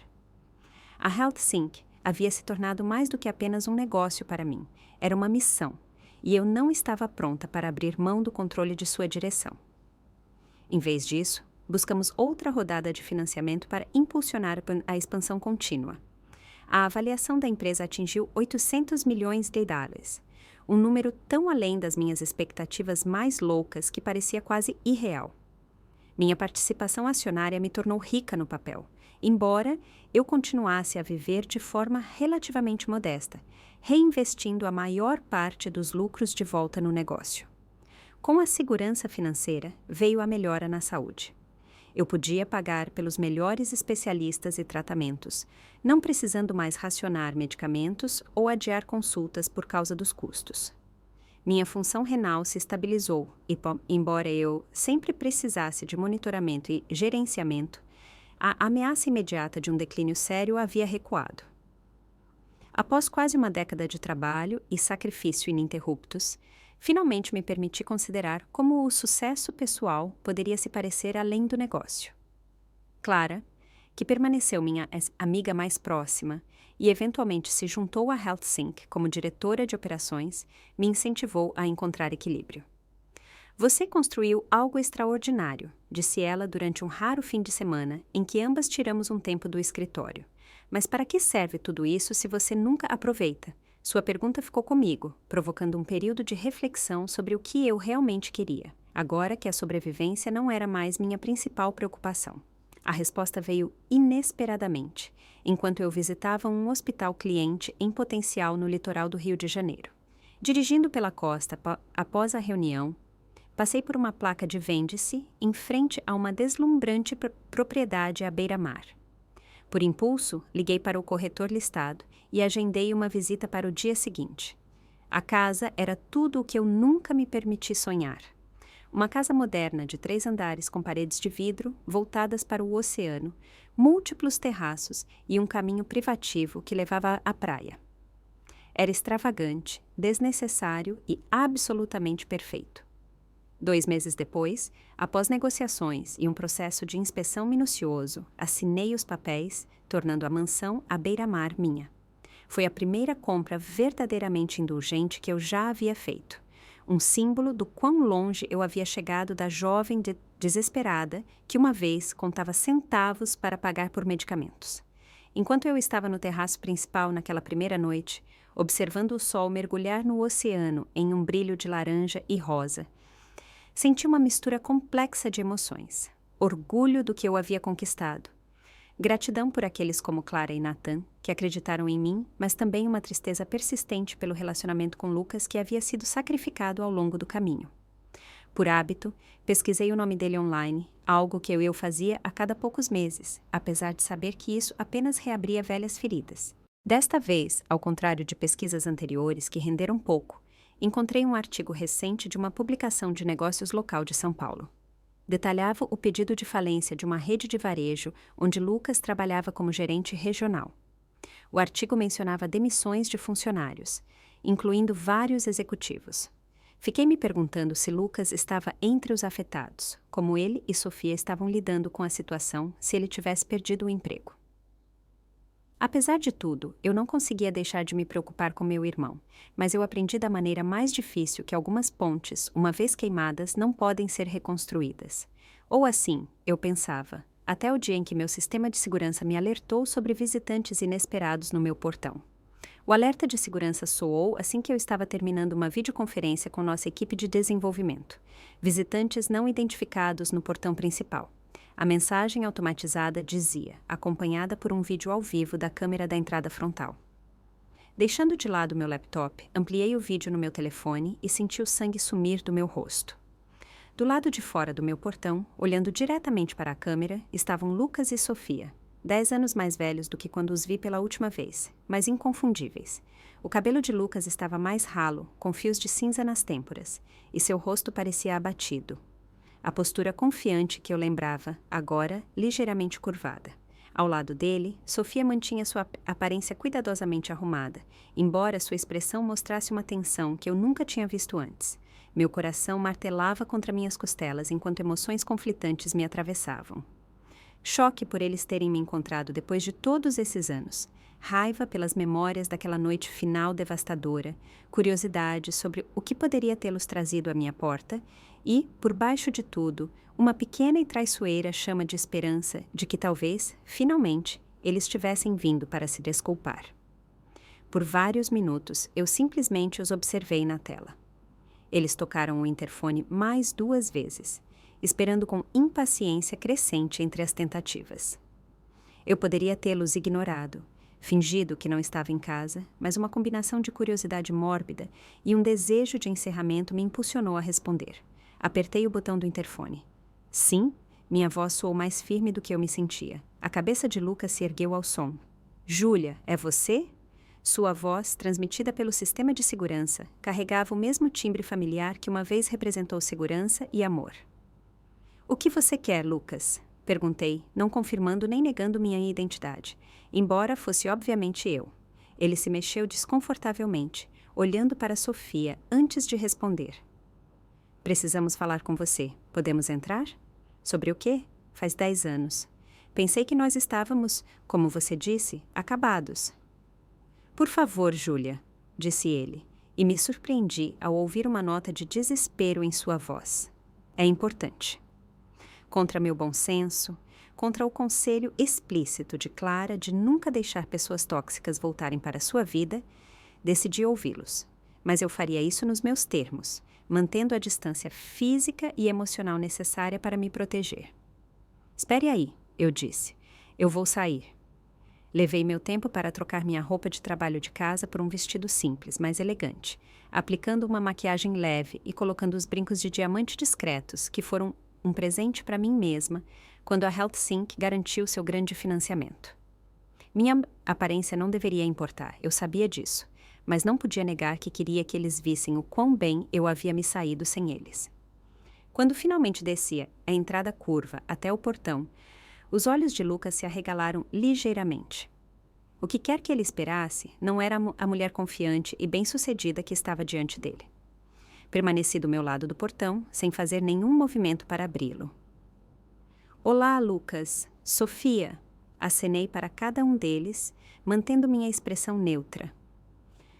A HealthSync havia se tornado mais do que apenas um negócio para mim, era uma missão, e eu não estava pronta para abrir mão do controle de sua direção. Em vez disso, buscamos outra rodada de financiamento para impulsionar a expansão contínua. A avaliação da empresa atingiu 800 milhões de dólares, um número tão além das minhas expectativas mais loucas que parecia quase irreal. Minha participação acionária me tornou rica no papel, embora eu continuasse a viver de forma relativamente modesta, reinvestindo a maior parte dos lucros de volta no negócio. Com a segurança financeira, veio a melhora na saúde. Eu podia pagar pelos melhores especialistas e tratamentos, não precisando mais racionar medicamentos ou adiar consultas por causa dos custos. Minha função renal se estabilizou e, embora eu sempre precisasse de monitoramento e gerenciamento, a ameaça imediata de um declínio sério havia recuado. Após quase uma década de trabalho e sacrifício ininterruptos, finalmente me permiti considerar como o sucesso pessoal poderia se parecer além do negócio. Clara, que permaneceu minha amiga mais próxima e eventualmente se juntou à HealthSync como diretora de operações, me incentivou a encontrar equilíbrio. Você construiu algo extraordinário, disse ela durante um raro fim de semana em que ambas tiramos um tempo do escritório. Mas para que serve tudo isso se você nunca aproveita? Sua pergunta ficou comigo, provocando um período de reflexão sobre o que eu realmente queria, agora que a sobrevivência não era mais minha principal preocupação. A resposta veio inesperadamente, enquanto eu visitava um hospital cliente em potencial no litoral do Rio de Janeiro. Dirigindo pela costa após a reunião, passei por uma placa de vende-se em frente a uma deslumbrante propriedade à beira-mar. Por impulso, liguei para o corretor listado e agendei uma visita para o dia seguinte. A casa era tudo o que eu nunca me permiti sonhar. Uma casa moderna de 3 andares com paredes de vidro voltadas para o oceano, múltiplos terraços e um caminho privativo que levava à praia. Era extravagante, desnecessário e absolutamente perfeito. 2 meses depois, após negociações e um processo de inspeção minucioso, assinei os papéis, tornando a mansão à beira-mar minha. Foi a primeira compra verdadeiramente indulgente que eu já havia feito, um símbolo do quão longe eu havia chegado da jovem desesperada, que uma vez contava centavos para pagar por medicamentos. Enquanto eu estava no terraço principal naquela primeira noite, observando o sol mergulhar no oceano em um brilho de laranja e rosa, senti uma mistura complexa de emoções. Orgulho do que eu havia conquistado. Gratidão por aqueles como Clara e Nathan, que acreditaram em mim, mas também uma tristeza persistente pelo relacionamento com Lucas que havia sido sacrificado ao longo do caminho. Por hábito, pesquisei o nome dele online, algo que eu fazia a cada poucos meses, apesar de saber que isso apenas reabria velhas feridas. Desta vez, ao contrário de pesquisas anteriores que renderam pouco, encontrei um artigo recente de uma publicação de negócios local de São Paulo. Detalhava o pedido de falência de uma rede de varejo onde Lucas trabalhava como gerente regional. O artigo mencionava demissões de funcionários, incluindo vários executivos. Fiquei me perguntando se Lucas estava entre os afetados, como ele e Sofia estavam lidando com a situação se ele tivesse perdido o emprego. Apesar de tudo, eu não conseguia deixar de me preocupar com meu irmão, mas eu aprendi da maneira mais difícil que algumas pontes, uma vez queimadas, não podem ser reconstruídas. Ou assim, eu pensava, até o dia em que meu sistema de segurança me alertou sobre visitantes inesperados no meu portão. O alerta de segurança soou assim que eu estava terminando uma videoconferência com nossa equipe de desenvolvimento. Visitantes não identificados no portão principal. A mensagem automatizada dizia, acompanhada por um vídeo ao vivo da câmera da entrada frontal. Deixando de lado meu laptop, ampliei o vídeo no meu telefone e senti o sangue sumir do meu rosto. Do lado de fora do meu portão, olhando diretamente para a câmera, estavam Lucas e Sofia, 10 anos mais velhos do que quando os vi pela última vez, mas inconfundíveis. O cabelo de Lucas estava mais ralo, com fios de cinza nas têmporas, e seu rosto parecia abatido. A postura confiante que eu lembrava, agora ligeiramente curvada. Ao lado dele, Sofia mantinha sua aparência cuidadosamente arrumada, embora sua expressão mostrasse uma tensão que eu nunca tinha visto antes. Meu coração martelava contra minhas costelas enquanto emoções conflitantes me atravessavam. Choque por eles terem me encontrado depois de todos esses anos. Raiva pelas memórias daquela noite final devastadora, curiosidade sobre o que poderia tê-los trazido à minha porta e, por baixo de tudo, uma pequena e traiçoeira chama de esperança de que talvez, finalmente, eles tivessem vindo para se desculpar. Por vários minutos, eu simplesmente os observei na tela. Eles tocaram o interfone mais 2 vezes, esperando com impaciência crescente entre as tentativas. Eu poderia tê-los ignorado, fingido que não estava em casa, mas uma combinação de curiosidade mórbida e um desejo de encerramento me impulsionou a responder. Apertei o botão do interfone. Sim, minha voz soou mais firme do que eu me sentia. A cabeça de Lucas se ergueu ao som. Júlia, é você? Sua voz, transmitida pelo sistema de segurança, carregava o mesmo timbre familiar que uma vez representou segurança e amor. O que você quer, Lucas? Perguntei, não confirmando nem negando minha identidade, embora fosse obviamente eu. Ele se mexeu desconfortavelmente, olhando para Sofia antes de responder. Precisamos falar com você. Podemos entrar? Sobre o quê? Faz 10 anos. Pensei que nós estávamos, como você disse, acabados. Por favor, Júlia, disse ele, e me surpreendi ao ouvir uma nota de desespero em sua voz. É importante. Contra meu bom senso, contra o conselho explícito de Clara de nunca deixar pessoas tóxicas voltarem para sua vida, decidi ouvi-los. Mas eu faria isso nos meus termos, mantendo a distância física e emocional necessária para me proteger. Espere aí, eu disse. Eu vou sair. Levei meu tempo para trocar minha roupa de trabalho de casa por um vestido simples, mas elegante, aplicando uma maquiagem leve e colocando os brincos de diamante discretos, que foram um presente para mim mesma, quando a HealthSync garantiu seu grande financiamento. Minha aparência não deveria importar, eu sabia disso, mas não podia negar que queria que eles vissem o quão bem eu havia me saído sem eles. Quando finalmente descia a entrada curva até o portão, os olhos de Lucas se arregalaram ligeiramente. O que quer que ele esperasse não era a mulher confiante e bem-sucedida que estava diante dele. Permaneci do meu lado do portão, sem fazer nenhum movimento para abri-lo. Olá, Lucas. Sofia. Acenei para cada um deles, mantendo minha expressão neutra.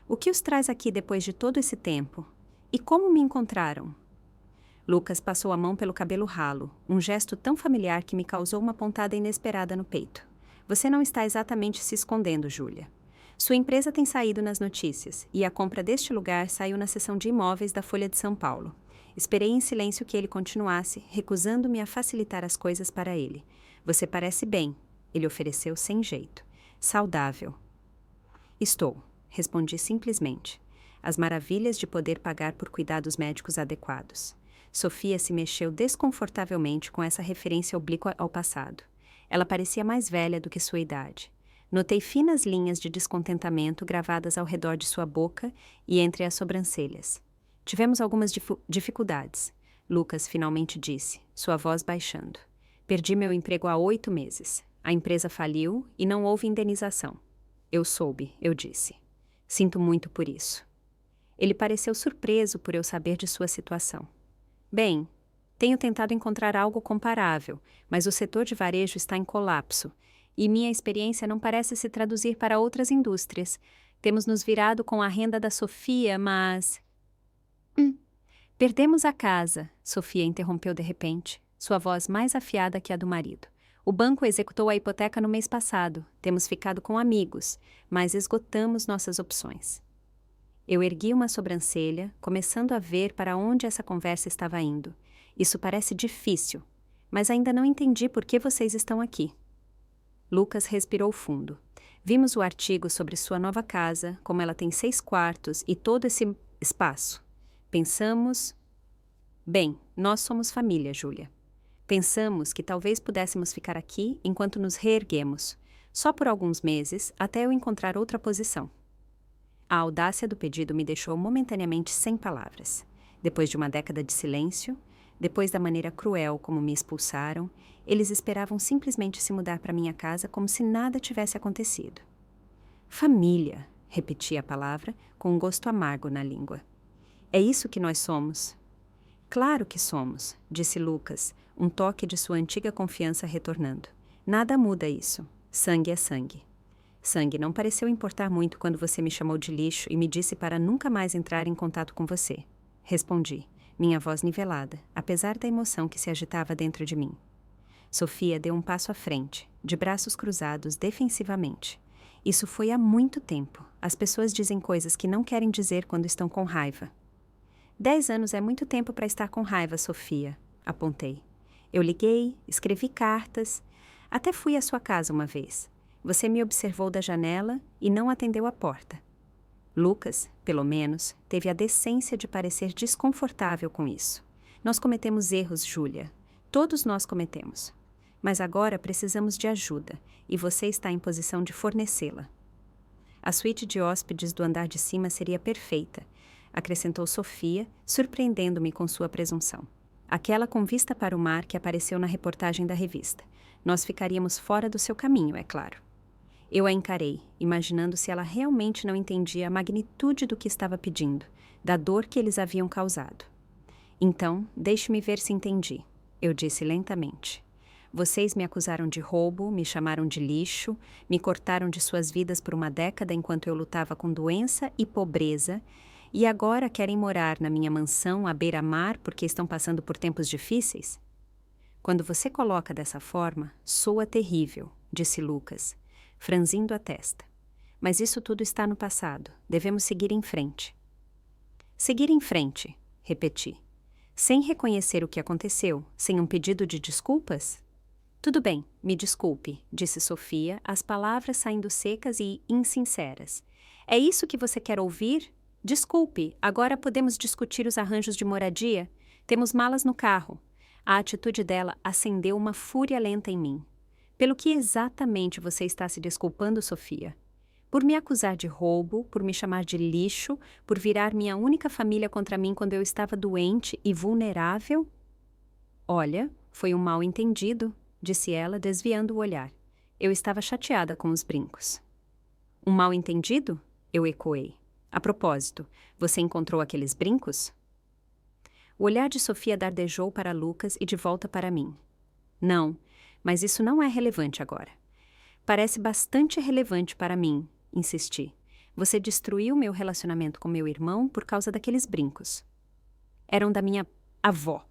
O que os traz aqui depois de todo esse tempo? E como me encontraram? Lucas passou a mão pelo cabelo ralo, um gesto tão familiar que me causou uma pontada inesperada no peito. Você não está exatamente se escondendo, Júlia. Sua empresa tem saído nas notícias, e a compra deste lugar saiu na seção de imóveis da Folha de São Paulo. Esperei em silêncio que ele continuasse, recusando-me a facilitar as coisas para ele. Você parece bem, ele ofereceu sem jeito. Saudável. Estou, respondi simplesmente. As maravilhas de poder pagar por cuidados médicos adequados. Sofia se mexeu desconfortavelmente com essa referência oblíqua ao passado. Ela parecia mais velha do que sua idade. Notei finas linhas de descontentamento gravadas ao redor de sua boca e entre as sobrancelhas. Tivemos algumas dificuldades, Lucas finalmente disse, sua voz baixando. Perdi meu emprego há 8 meses. A empresa faliu e não houve indenização. Eu soube, eu disse. Sinto muito por isso. Ele pareceu surpreso por eu saber de sua situação. Bem, tenho tentado encontrar algo comparável, mas o setor de varejo está em colapso. E minha experiência não parece se traduzir para outras indústrias. Temos nos virado com a renda da Sofia, mas... Perdemos a casa, Sofia interrompeu de repente, sua voz mais afiada que a do marido. O banco executou a hipoteca no mês passado. Temos ficado com amigos, mas esgotamos nossas opções. Eu ergui uma sobrancelha, começando a ver para onde essa conversa estava indo. Isso parece difícil, mas ainda não entendi por que vocês estão aqui. Lucas respirou fundo. Vimos o artigo sobre sua nova casa, como ela tem 6 quartos e todo esse espaço. Pensamos... Bem, nós somos família, Júlia. Pensamos que talvez pudéssemos ficar aqui enquanto nos reerguemos, só por alguns meses, até eu encontrar outra posição. A audácia do pedido me deixou momentaneamente sem palavras. Depois de uma década de silêncio, depois da maneira cruel como me expulsaram, eles esperavam simplesmente se mudar para minha casa como se nada tivesse acontecido. Família, repeti a palavra com um gosto amargo na língua. É isso que nós somos. Claro que somos, disse Lucas, um toque de sua antiga confiança retornando. Nada muda isso. Sangue é sangue. Sangue não pareceu importar muito quando você me chamou de lixo e me disse para nunca mais entrar em contato com você. Respondi, minha voz nivelada, apesar da emoção que se agitava dentro de mim. Sofia deu um passo à frente, de braços cruzados defensivamente. Isso foi há muito tempo. As pessoas dizem coisas que não querem dizer quando estão com raiva. 10 anos é muito tempo para estar com raiva, Sofia, apontei. Eu liguei, escrevi cartas, até fui à sua casa uma vez. Você me observou da janela e não atendeu a porta. Lucas, pelo menos, teve a decência de parecer desconfortável com isso. Nós cometemos erros, Júlia. Todos nós cometemos. Mas agora precisamos de ajuda, e você está em posição de fornecê-la. A suíte de hóspedes do andar de cima seria perfeita, acrescentou Sofia, surpreendendo-me com sua presunção. Aquela com vista para o mar que apareceu na reportagem da revista. Nós ficaríamos fora do seu caminho, é claro. Eu a encarei, imaginando se ela realmente não entendia a magnitude do que estava pedindo, da dor que eles haviam causado. Então, deixe-me ver se entendi, eu disse lentamente. Vocês me acusaram de roubo, me chamaram de lixo, me cortaram de suas vidas por uma década enquanto eu lutava com doença e pobreza, e agora querem morar na minha mansão à beira-mar porque estão passando por tempos difíceis? Quando você coloca dessa forma, soa terrível, disse Lucas, franzindo a testa. Mas isso tudo está no passado. Devemos seguir em frente. Seguir em frente, repeti. Sem reconhecer o que aconteceu, sem um pedido de desculpas? Tudo bem, me desculpe, disse Sofia, as palavras saindo secas e insinceras. É isso que você quer ouvir? Desculpe, agora podemos discutir os arranjos de moradia? Temos malas no carro. A atitude dela acendeu uma fúria lenta em mim. Pelo que exatamente você está se desculpando, Sofia? Por me acusar de roubo, por me chamar de lixo, por virar minha única família contra mim quando eu estava doente e vulnerável? Olha, foi um mal-entendido, disse ela, desviando o olhar. Eu estava chateada com os brincos. Um mal-entendido? Eu ecoei. A propósito, você encontrou aqueles brincos? O olhar de Sofia dardejou para Lucas e de volta para mim. Não, mas isso não é relevante agora. Parece bastante relevante para mim, insisti. Você destruiu meu relacionamento com meu irmão por causa daqueles brincos. Eram da minha avó,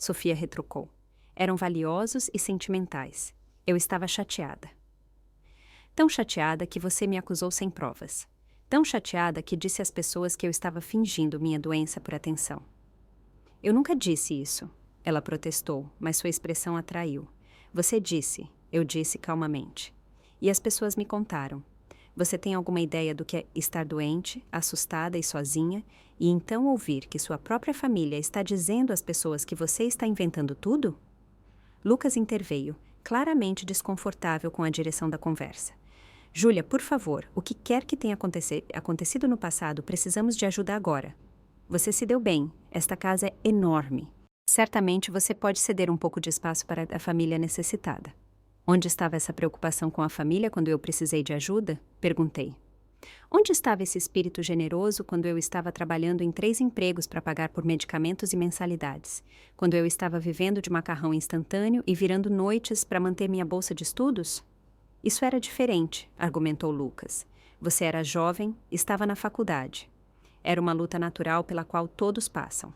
Sofia retrucou. Eram valiosos e sentimentais. Eu estava chateada. Tão chateada que você me acusou sem provas. Tão chateada que disse às pessoas que eu estava fingindo minha doença por atenção. Eu nunca disse isso. Ela protestou, mas sua expressão atraiu. Você disse, eu disse calmamente. E as pessoas me contaram. Você tem alguma ideia do que é estar doente, assustada e sozinha, e então ouvir que sua própria família está dizendo às pessoas que você está inventando tudo? Lucas interveio, claramente desconfortável com a direção da conversa. Júlia, por favor, o que quer que tenha acontecido no passado, precisamos de ajuda agora. Você se deu bem, esta casa é enorme. Certamente você pode ceder um pouco de espaço para a família necessitada. Onde estava essa preocupação com a família quando eu precisei de ajuda? Perguntei. Onde estava esse espírito generoso quando eu estava trabalhando em 3 empregos para pagar por medicamentos e mensalidades? Quando eu estava vivendo de macarrão instantâneo e virando noites para manter minha bolsa de estudos? Isso era diferente, argumentou Lucas. Você era jovem, estava na faculdade. Era uma luta natural pela qual todos passam.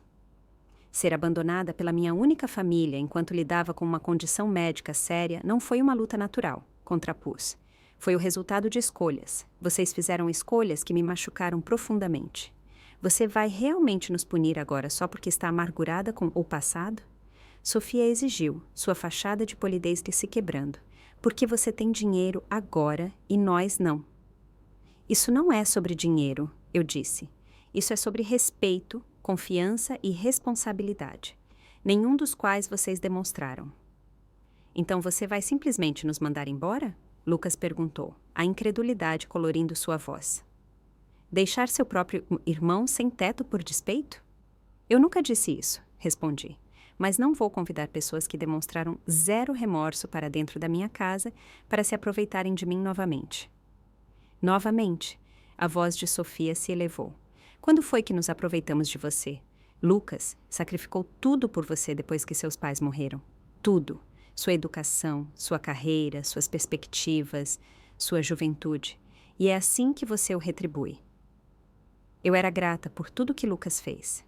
Ser abandonada pela minha única família enquanto lidava com uma condição médica séria não foi uma luta natural, contrapus. Foi o resultado de escolhas. Vocês fizeram escolhas que me machucaram profundamente. Você vai realmente nos punir agora só porque está amargurada com o passado? Sofia exigiu, sua fachada de polidez se quebrando. Porque você tem dinheiro agora e nós não. Isso não é sobre dinheiro, eu disse. Isso é sobre respeito, confiança e responsabilidade, nenhum dos quais vocês demonstraram. Então você vai simplesmente nos mandar embora? Lucas perguntou, a incredulidade colorindo sua voz. Deixar seu próprio irmão sem teto por despeito? Eu nunca disse isso, respondi. Mas não vou convidar pessoas que demonstraram 0 remorso para dentro da minha casa para se aproveitarem de mim novamente. Novamente, a voz de Sofia se elevou. Quando foi que nos aproveitamos de você? Lucas sacrificou tudo por você depois que seus pais morreram. Tudo. Sua educação, sua carreira, suas perspectivas, sua juventude. E é assim que você o retribui. Eu era grata por tudo que Lucas fez.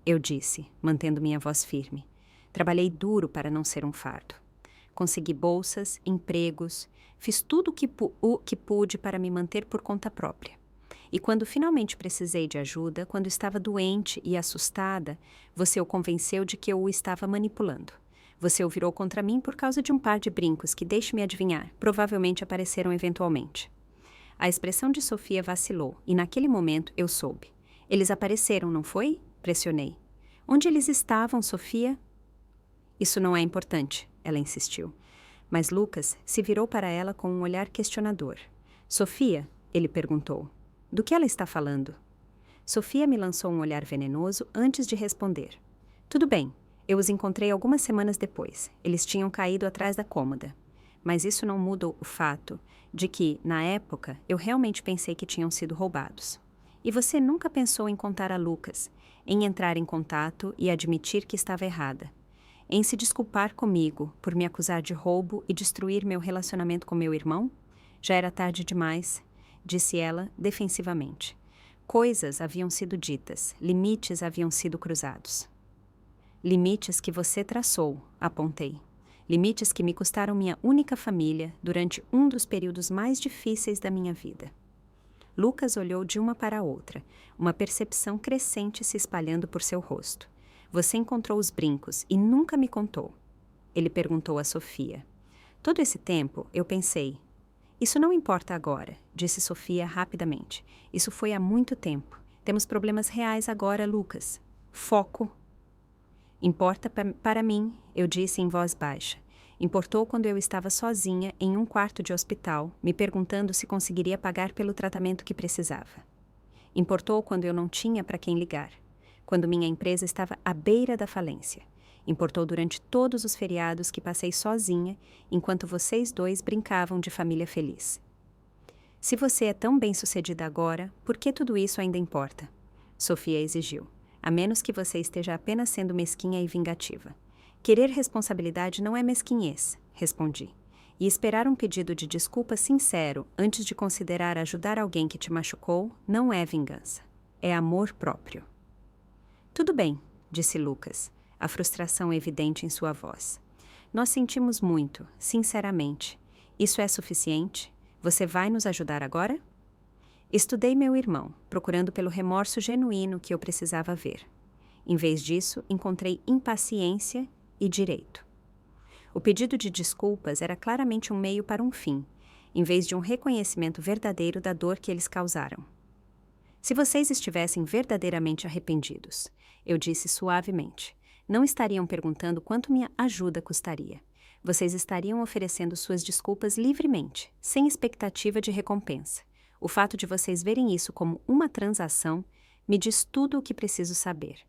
Eu disse, mantendo minha voz firme. Trabalhei duro para não ser um fardo. Consegui bolsas, empregos, fiz tudo o que pude para me manter por conta própria. E quando finalmente precisei de ajuda, quando estava doente e assustada, você o convenceu de que eu o estava manipulando. Você o virou contra mim por causa de um par de brincos que, deixe-me adivinhar, provavelmente apareceram eventualmente. A expressão de Sofia vacilou, e naquele momento eu soube. Eles apareceram, não foi? Pressionei. Onde eles estavam, Sofia? Isso não é importante, ela insistiu. Mas Lucas se virou para ela com um olhar questionador. Sofia, ele perguntou. Do que ela está falando? Sofia me lançou um olhar venenoso antes de responder. Tudo bem, eu os encontrei algumas semanas depois. Eles tinham caído atrás da cômoda. Mas isso não muda o fato de que, na época, eu realmente pensei que tinham sido roubados. E você nunca pensou em contar a Lucas, em entrar em contato e admitir que estava errada, em se desculpar comigo por me acusar de roubo e destruir meu relacionamento com meu irmão? Já era tarde demais, disse ela defensivamente. Coisas haviam sido ditas, limites haviam sido cruzados. Limites que você traçou, apontei. Limites que me custaram minha única família durante um dos períodos mais difíceis da minha vida. Lucas olhou de uma para a outra, uma percepção crescente se espalhando por seu rosto. Você encontrou os brincos e nunca me contou. Ele perguntou a Sofia. Todo esse tempo, eu pensei. Isso não importa agora, disse Sofia rapidamente. Isso foi há muito tempo. Temos problemas reais agora, Lucas. Foco. Importa para mim, eu disse em voz baixa. Importou quando eu estava sozinha em um quarto de hospital, me perguntando se conseguiria pagar pelo tratamento que precisava. Importou quando eu não tinha para quem ligar, quando minha empresa estava à beira da falência. Importou durante todos os feriados que passei sozinha, enquanto vocês dois brincavam de família feliz. Se você é tão bem-sucedida agora, por que tudo isso ainda importa? Sofia exigiu, a menos que você esteja apenas sendo mesquinha e vingativa. Querer responsabilidade não é mesquinhez, respondi. E esperar um pedido de desculpa sincero antes de considerar ajudar alguém que te machucou não é vingança. É amor próprio. Tudo bem, disse Lucas. a frustração evidente em sua voz. Nós sentimos muito, sinceramente. Isso é suficiente? Você vai nos ajudar agora? Estudei meu irmão, procurando pelo remorso genuíno que eu precisava ver. Em vez disso, encontrei impaciência e direito. O pedido de desculpas era claramente um meio para um fim, em vez de um reconhecimento verdadeiro da dor que eles causaram. Se vocês estivessem verdadeiramente arrependidos, eu disse suavemente, não estariam perguntando quanto minha ajuda custaria. Vocês estariam oferecendo suas desculpas livremente, sem expectativa de recompensa. O fato de vocês verem isso como uma transação me diz tudo o que preciso saber.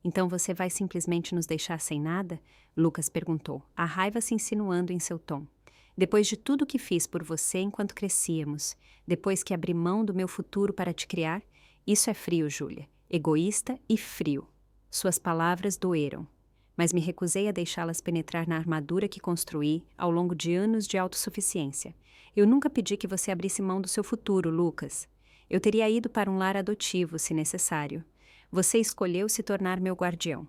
Então você vai simplesmente nos deixar sem nada? Lucas perguntou, a raiva se insinuando em seu tom. Depois de tudo que fiz por você enquanto crescíamos, depois que abri mão do meu futuro para te criar, isso é frio, Júlia. Egoísta e frio. Suas palavras doeram, mas me recusei a deixá-las penetrar na armadura que construí ao longo de anos de autossuficiência. Eu nunca pedi que você abrisse mão do seu futuro, Lucas. Eu teria ido para um lar adotivo, se necessário. Você escolheu se tornar meu guardião.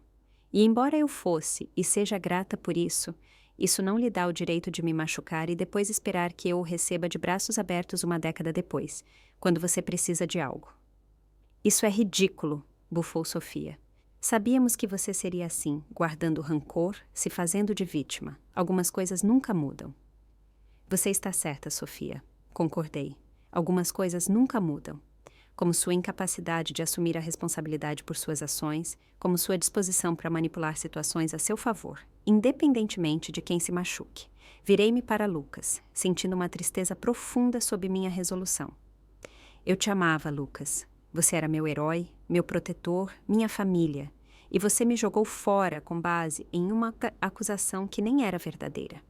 E embora eu fosse e seja grata por isso, isso não lhe dá o direito de me machucar e depois esperar que eu o receba de braços abertos uma década depois, quando você precisa de algo. Isso é ridículo, bufou Sofia. Sabíamos que você seria assim, guardando rancor, se fazendo de vítima. Algumas coisas nunca mudam. Você está certa, Sofia. Concordei. Algumas coisas nunca mudam. Como sua incapacidade de assumir a responsabilidade por suas ações, como sua disposição para manipular situações a seu favor, independentemente de quem se machuque. Virei-me para Lucas, sentindo uma tristeza profunda sob minha resolução. Eu te amava, Lucas. Você era meu herói, meu protetor, minha família. E você me jogou fora com base em uma acusação que nem era verdadeira.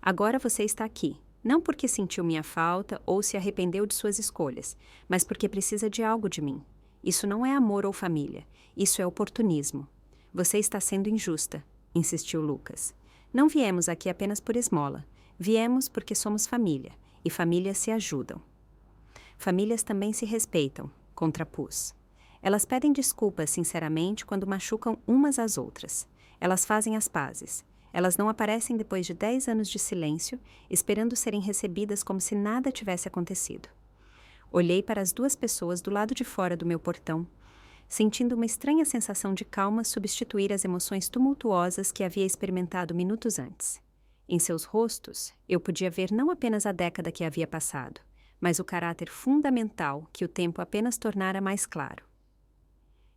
Agora você está aqui, não porque sentiu minha falta ou se arrependeu de suas escolhas, mas porque precisa de algo de mim. Isso não é amor ou família, isso é oportunismo. Você está sendo injusta, insistiu Lucas. Não viemos aqui apenas por esmola. Viemos porque somos família, e famílias se ajudam. Famílias também se respeitam, contrapus. Elas pedem desculpas sinceramente quando machucam umas às outras. Elas fazem as pazes. Elas não aparecem depois de 10 anos de silêncio, esperando serem recebidas como se nada tivesse acontecido. Olhei para as duas pessoas do lado de fora do meu portão, sentindo uma estranha sensação de calma substituir as emoções tumultuosas que havia experimentado minutos antes. Em seus rostos, eu podia ver não apenas a década que havia passado, mas o caráter fundamental que o tempo apenas tornara mais claro.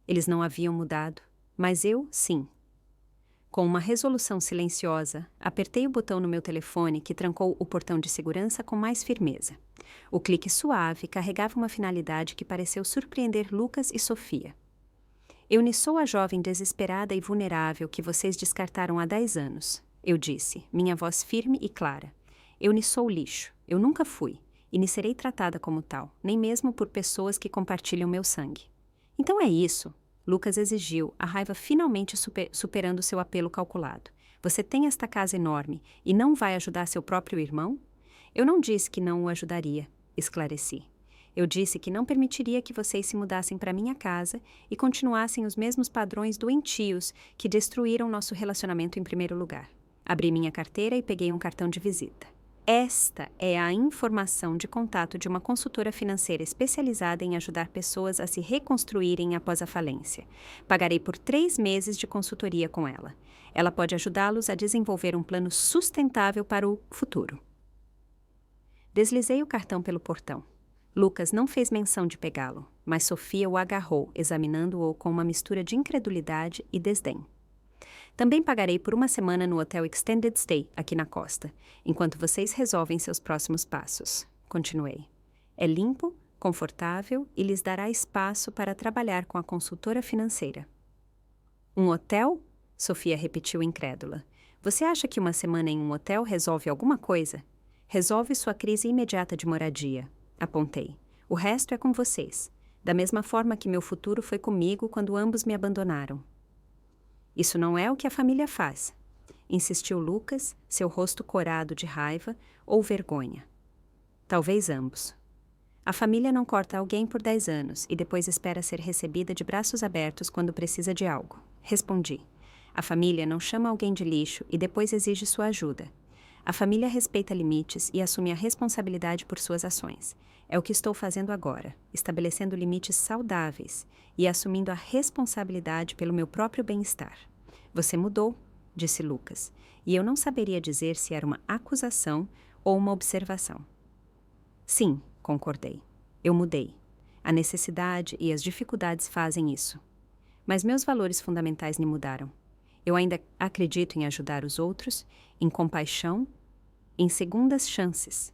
Eles não haviam mudado, mas eu, sim. Com uma resolução silenciosa, apertei o botão no meu telefone que trancou o portão de segurança com mais firmeza. O clique suave carregava uma finalidade que pareceu surpreender Lucas e Sofia. Eu nem sou a jovem desesperada e vulnerável que vocês descartaram há 10 anos, eu disse, minha voz firme e clara. Eu nem sou lixo, eu nunca fui, e nem serei tratada como tal, nem mesmo por pessoas que compartilham meu sangue. Então é isso. Lucas exigiu, a raiva finalmente superando seu apelo calculado. Você tem esta casa enorme e não vai ajudar seu próprio irmão? Eu não disse que não o ajudaria, esclareci. Eu disse que não permitiria que vocês se mudassem para minha casa e continuassem os mesmos padrões doentios que destruíram nosso relacionamento em primeiro lugar. Abri minha carteira e peguei um cartão de visita. Esta é a informação de contato de uma consultora financeira especializada em ajudar pessoas a se reconstruírem após a falência. Pagarei por 3 meses de consultoria com ela. Ela pode ajudá-los a desenvolver um plano sustentável para o futuro. Deslizei o cartão pelo portão. Lucas não fez menção de pegá-lo, mas Sofia o agarrou, examinando-o com uma mistura de incredulidade e desdém. Também pagarei por 1 semana no Hotel Extended Stay, aqui na costa, enquanto vocês resolvem seus próximos passos. Continuei. É limpo, confortável e lhes dará espaço para trabalhar com a consultora financeira. Um hotel? Sofia repetiu incrédula. Você acha que 1 semana em um hotel resolve alguma coisa? Resolve sua crise imediata de moradia. Apontei. O resto é com vocês. Da mesma forma que meu futuro foi comigo quando ambos me abandonaram. Isso não é o que a família faz, insistiu Lucas, seu rosto corado de raiva ou vergonha. Talvez ambos. A família não corta alguém por 10 anos e depois espera ser recebida de braços abertos quando precisa de algo. Respondi. A família não chama alguém de lixo e depois exige sua ajuda. A família respeita limites e assume a responsabilidade por suas ações. É o que estou fazendo agora, estabelecendo limites saudáveis e assumindo a responsabilidade pelo meu próprio bem-estar. Você mudou, disse Lucas, e eu não saberia dizer se era uma acusação ou uma observação. Sim, concordei. Eu mudei. A necessidade e as dificuldades fazem isso. Mas meus valores fundamentais me mudaram. Eu ainda acredito em ajudar os outros, em compaixão, em segundas chances,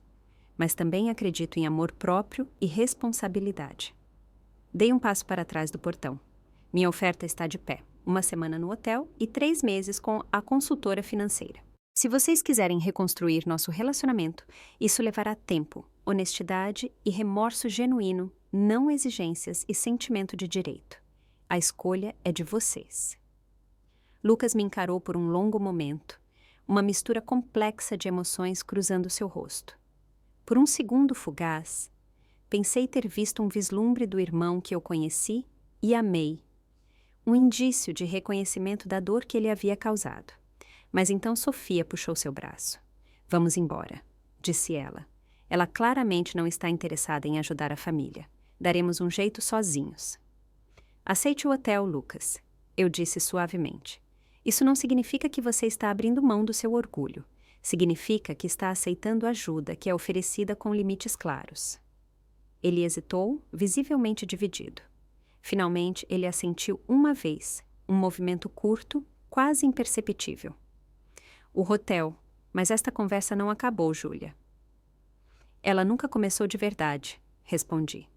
mas também acredito em amor próprio e responsabilidade. Dei um passo para trás do portão. Minha oferta está de pé. 1 semana no hotel e 3 meses com a consultora financeira. Se vocês quiserem reconstruir nosso relacionamento, isso levará tempo, honestidade e remorso genuíno, não exigências e sentimento de direito. A escolha é de vocês. Lucas me encarou por um longo momento, uma mistura complexa de emoções cruzando seu rosto. Por um segundo fugaz, pensei ter visto um vislumbre do irmão que eu conheci e amei, um indício de reconhecimento da dor que ele havia causado. Mas então Sofia puxou seu braço. Vamos embora, disse ela. Ela claramente não está interessada em ajudar a família. Daremos um jeito sozinhos. Aceite o hotel, Lucas, eu disse suavemente. Isso não significa que você está abrindo mão do seu orgulho. Significa que está aceitando ajuda que é oferecida com limites claros. Ele hesitou, visivelmente dividido. Finalmente, ele assentiu uma vez, um movimento curto, quase imperceptível. O hotel, mas esta conversa não acabou, Júlia. Ela nunca começou de verdade, respondi.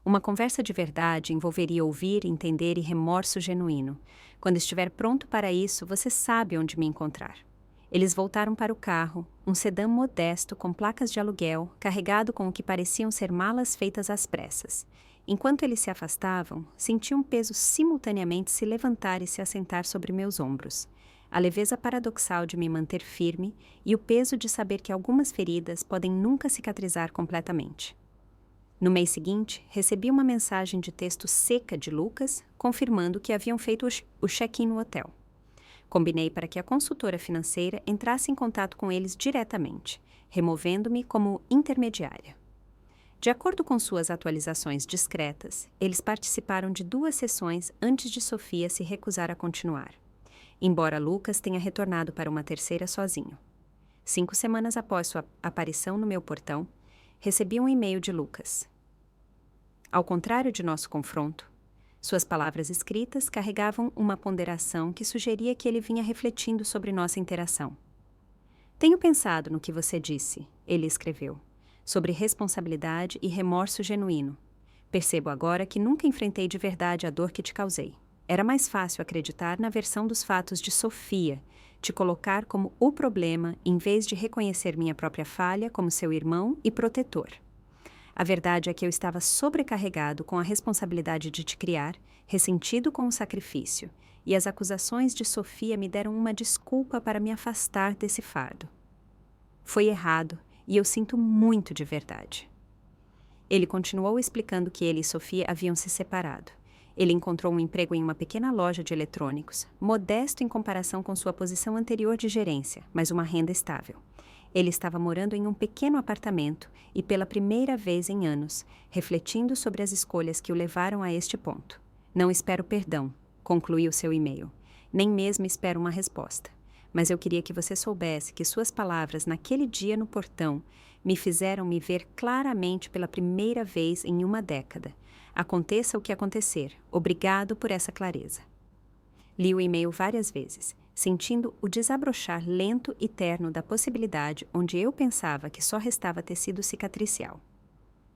Uma conversa de verdade envolveria ouvir, entender e remorso genuíno. Quando estiver pronto para isso, você sabe onde me encontrar. Eles voltaram para o carro, um sedã modesto com placas de aluguel, carregado com o que pareciam ser malas feitas às pressas. Enquanto eles se afastavam, senti um peso simultaneamente se levantar e se assentar sobre meus ombros. A leveza paradoxal de me manter firme e o peso de saber que algumas feridas podem nunca cicatrizar completamente. No mês seguinte, recebi uma mensagem de texto seca de Lucas, confirmando que haviam feito o check-in no hotel. Combinei para que a consultora financeira entrasse em contato com eles diretamente, removendo-me como intermediária. De acordo com suas atualizações discretas, eles participaram de 2 sessões antes de Sofia se recusar a continuar, embora Lucas tenha retornado para uma terceira sozinho. 5 semanas após sua aparição no meu portão, recebi um e-mail de Lucas. Ao contrário de nosso confronto, suas palavras escritas carregavam uma ponderação que sugeria que ele vinha refletindo sobre nossa interação. Tenho pensado no que você disse, ele escreveu, sobre responsabilidade e remorso genuíno. Percebo agora que nunca enfrentei de verdade a dor que te causei. Era mais fácil acreditar na versão dos fatos de Sofia, te colocar como o problema em vez de reconhecer minha própria falha como seu irmão e protetor. A verdade é que eu estava sobrecarregado com a responsabilidade de te criar, ressentido com o sacrifício, e as acusações de Sofia me deram uma desculpa para me afastar desse fardo. Foi errado, e eu sinto muito de verdade. Ele continuou explicando que ele e Sofia haviam se separado. Ele encontrou um emprego em uma pequena loja de eletrônicos, modesto em comparação com sua posição anterior de gerência, mas uma renda estável. Ele estava morando em um pequeno apartamento e, pela primeira vez em anos, refletindo sobre as escolhas que o levaram a este ponto. Não espero perdão, concluiu seu e-mail. Nem mesmo espero uma resposta. Mas eu queria que você soubesse que suas palavras naquele dia no portão me fizeram me ver claramente pela primeira vez em uma década. Aconteça o que acontecer, obrigado por essa clareza. Li o e-mail várias vezes, sentindo o desabrochar lento e terno da possibilidade onde eu pensava que só restava tecido cicatricial.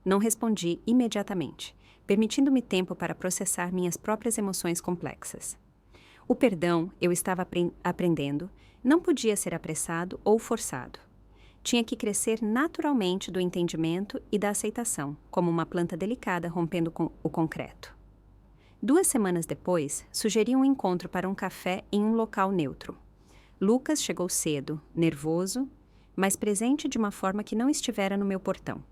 Não respondi imediatamente, permitindo-me tempo para processar minhas próprias emoções complexas. O perdão, eu estava aprendendo, não podia ser apressado ou forçado. Tinha que crescer naturalmente do entendimento e da aceitação, como uma planta delicada rompendo com o concreto. 2 semanas depois, sugeri um encontro para um café em um local neutro. Lucas chegou cedo, nervoso, mas presente de uma forma que não estivera no meu portão.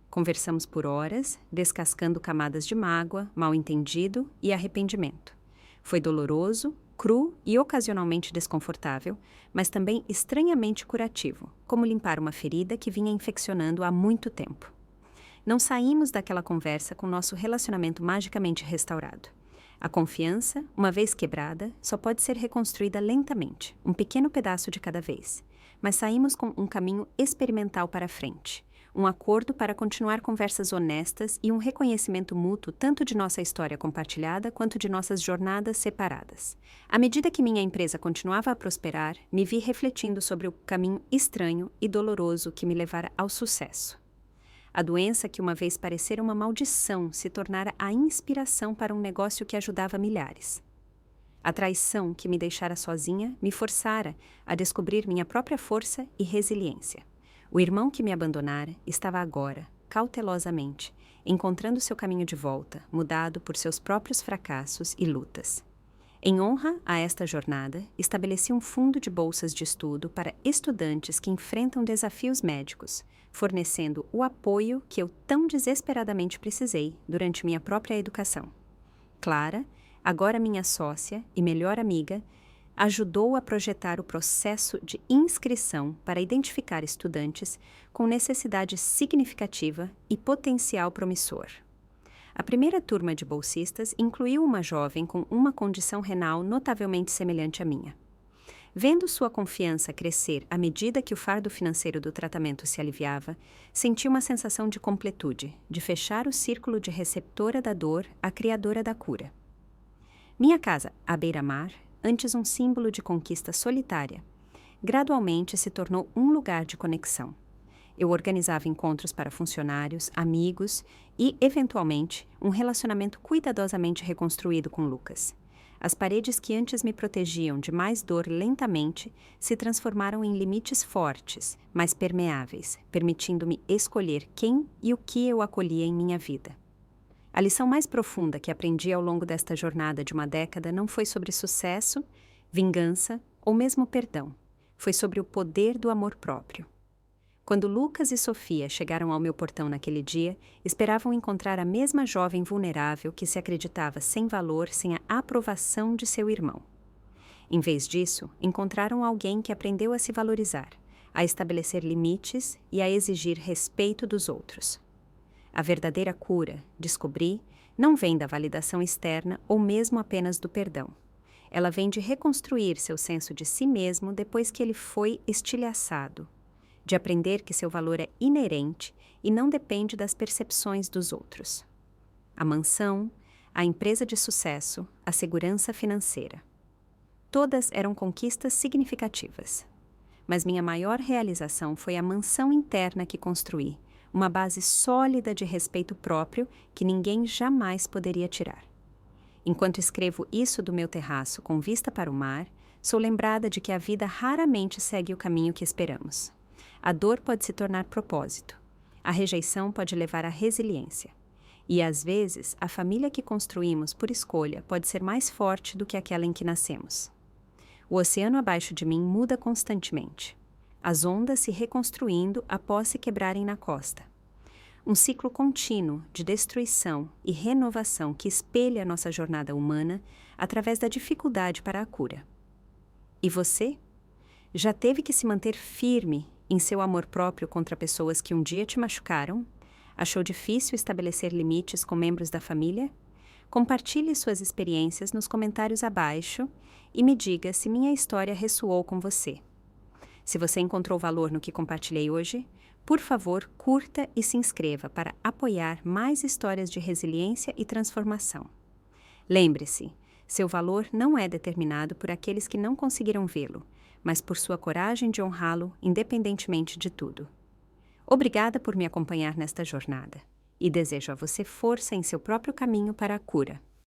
Conversamos por horas, descascando camadas de mágoa, mal-entendido e arrependimento. Foi doloroso, cru e ocasionalmente desconfortável, mas também estranhamente curativo, como limpar uma ferida que vinha infeccionando há muito tempo. Não saímos daquela conversa com nosso relacionamento magicamente restaurado. A confiança, uma vez quebrada, só pode ser reconstruída lentamente, um pequeno pedaço de cada vez. Mas saímos com um caminho experimental para frente, um acordo para continuar conversas honestas e um reconhecimento mútuo tanto de nossa história compartilhada quanto de nossas jornadas separadas. À medida que minha empresa continuava a prosperar, me vi refletindo sobre o caminho estranho e doloroso que me levara ao sucesso. A doença que uma vez parecera uma maldição se tornara a inspiração para um negócio que ajudava milhares. A traição que me deixara sozinha me forçara a descobrir minha própria força e resiliência. O irmão que me abandonara estava agora, cautelosamente, encontrando seu caminho de volta, mudado por seus próprios fracassos e lutas. Em honra a esta jornada, estabeleci um fundo de bolsas de estudo para estudantes que enfrentam desafios médicos, fornecendo o apoio que eu tão desesperadamente precisei durante minha própria educação. Clara, agora minha sócia e melhor amiga, ajudou a projetar o processo de inscrição para identificar estudantes com necessidade significativa e potencial promissor. A primeira turma de bolsistas incluiu uma jovem com uma condição renal notavelmente semelhante à minha. Vendo sua confiança crescer à medida que o fardo financeiro do tratamento se aliviava, senti uma sensação de completude, de fechar o círculo de receptora da dor à criadora da cura. Minha casa, à beira-mar, antes um símbolo de conquista solitária, gradualmente se tornou um lugar de conexão. Eu organizava encontros para funcionários, amigos e, eventualmente, um relacionamento cuidadosamente reconstruído com Lucas. As paredes que antes me protegiam de mais dor lentamente se transformaram em limites fortes, mas permeáveis, permitindo-me escolher quem e o que eu acolhia em minha vida. A lição mais profunda que aprendi ao longo desta jornada de uma década não foi sobre sucesso, vingança ou mesmo perdão. Foi sobre o poder do amor próprio. Quando Lucas e Sofia chegaram ao meu portão naquele dia, esperavam encontrar a mesma jovem vulnerável que se acreditava sem valor sem a aprovação de seu irmão. Em vez disso, encontraram alguém que aprendeu a se valorizar, a estabelecer limites e a exigir respeito dos outros. A verdadeira cura, descobri, não vem da validação externa ou mesmo apenas do perdão. Ela vem de reconstruir seu senso de si mesmo depois que ele foi estilhaçado, de aprender que seu valor é inerente e não depende das percepções dos outros. A mansão, a empresa de sucesso, a segurança financeira. Todas eram conquistas significativas. Mas minha maior realização foi a mansão interna que construí, uma base sólida de respeito próprio que ninguém jamais poderia tirar. Enquanto escrevo isso do meu terraço com vista para o mar, sou lembrada de que a vida raramente segue o caminho que esperamos. A dor pode se tornar propósito. A rejeição pode levar à resiliência. E, às vezes, a família que construímos por escolha pode ser mais forte do que aquela em que nascemos. O oceano abaixo de mim muda constantemente. As ondas se reconstruindo após se quebrarem na costa. Um ciclo contínuo de destruição e renovação que espelha a nossa jornada humana através da dificuldade para a cura. E você? Já teve que se manter firme em seu amor próprio contra pessoas que um dia te machucaram? Achou difícil estabelecer limites com membros da família? Compartilhe suas experiências nos comentários abaixo e me diga se minha história ressoou com você. Se você encontrou valor no que compartilhei hoje, por favor, curta e se inscreva para apoiar mais histórias de resiliência e transformação. Lembre-se, seu valor não é determinado por aqueles que não conseguiram vê-lo, mas por sua coragem de honrá-lo independentemente de tudo. Obrigada por me acompanhar nesta jornada e desejo a você força em seu próprio caminho para a cura.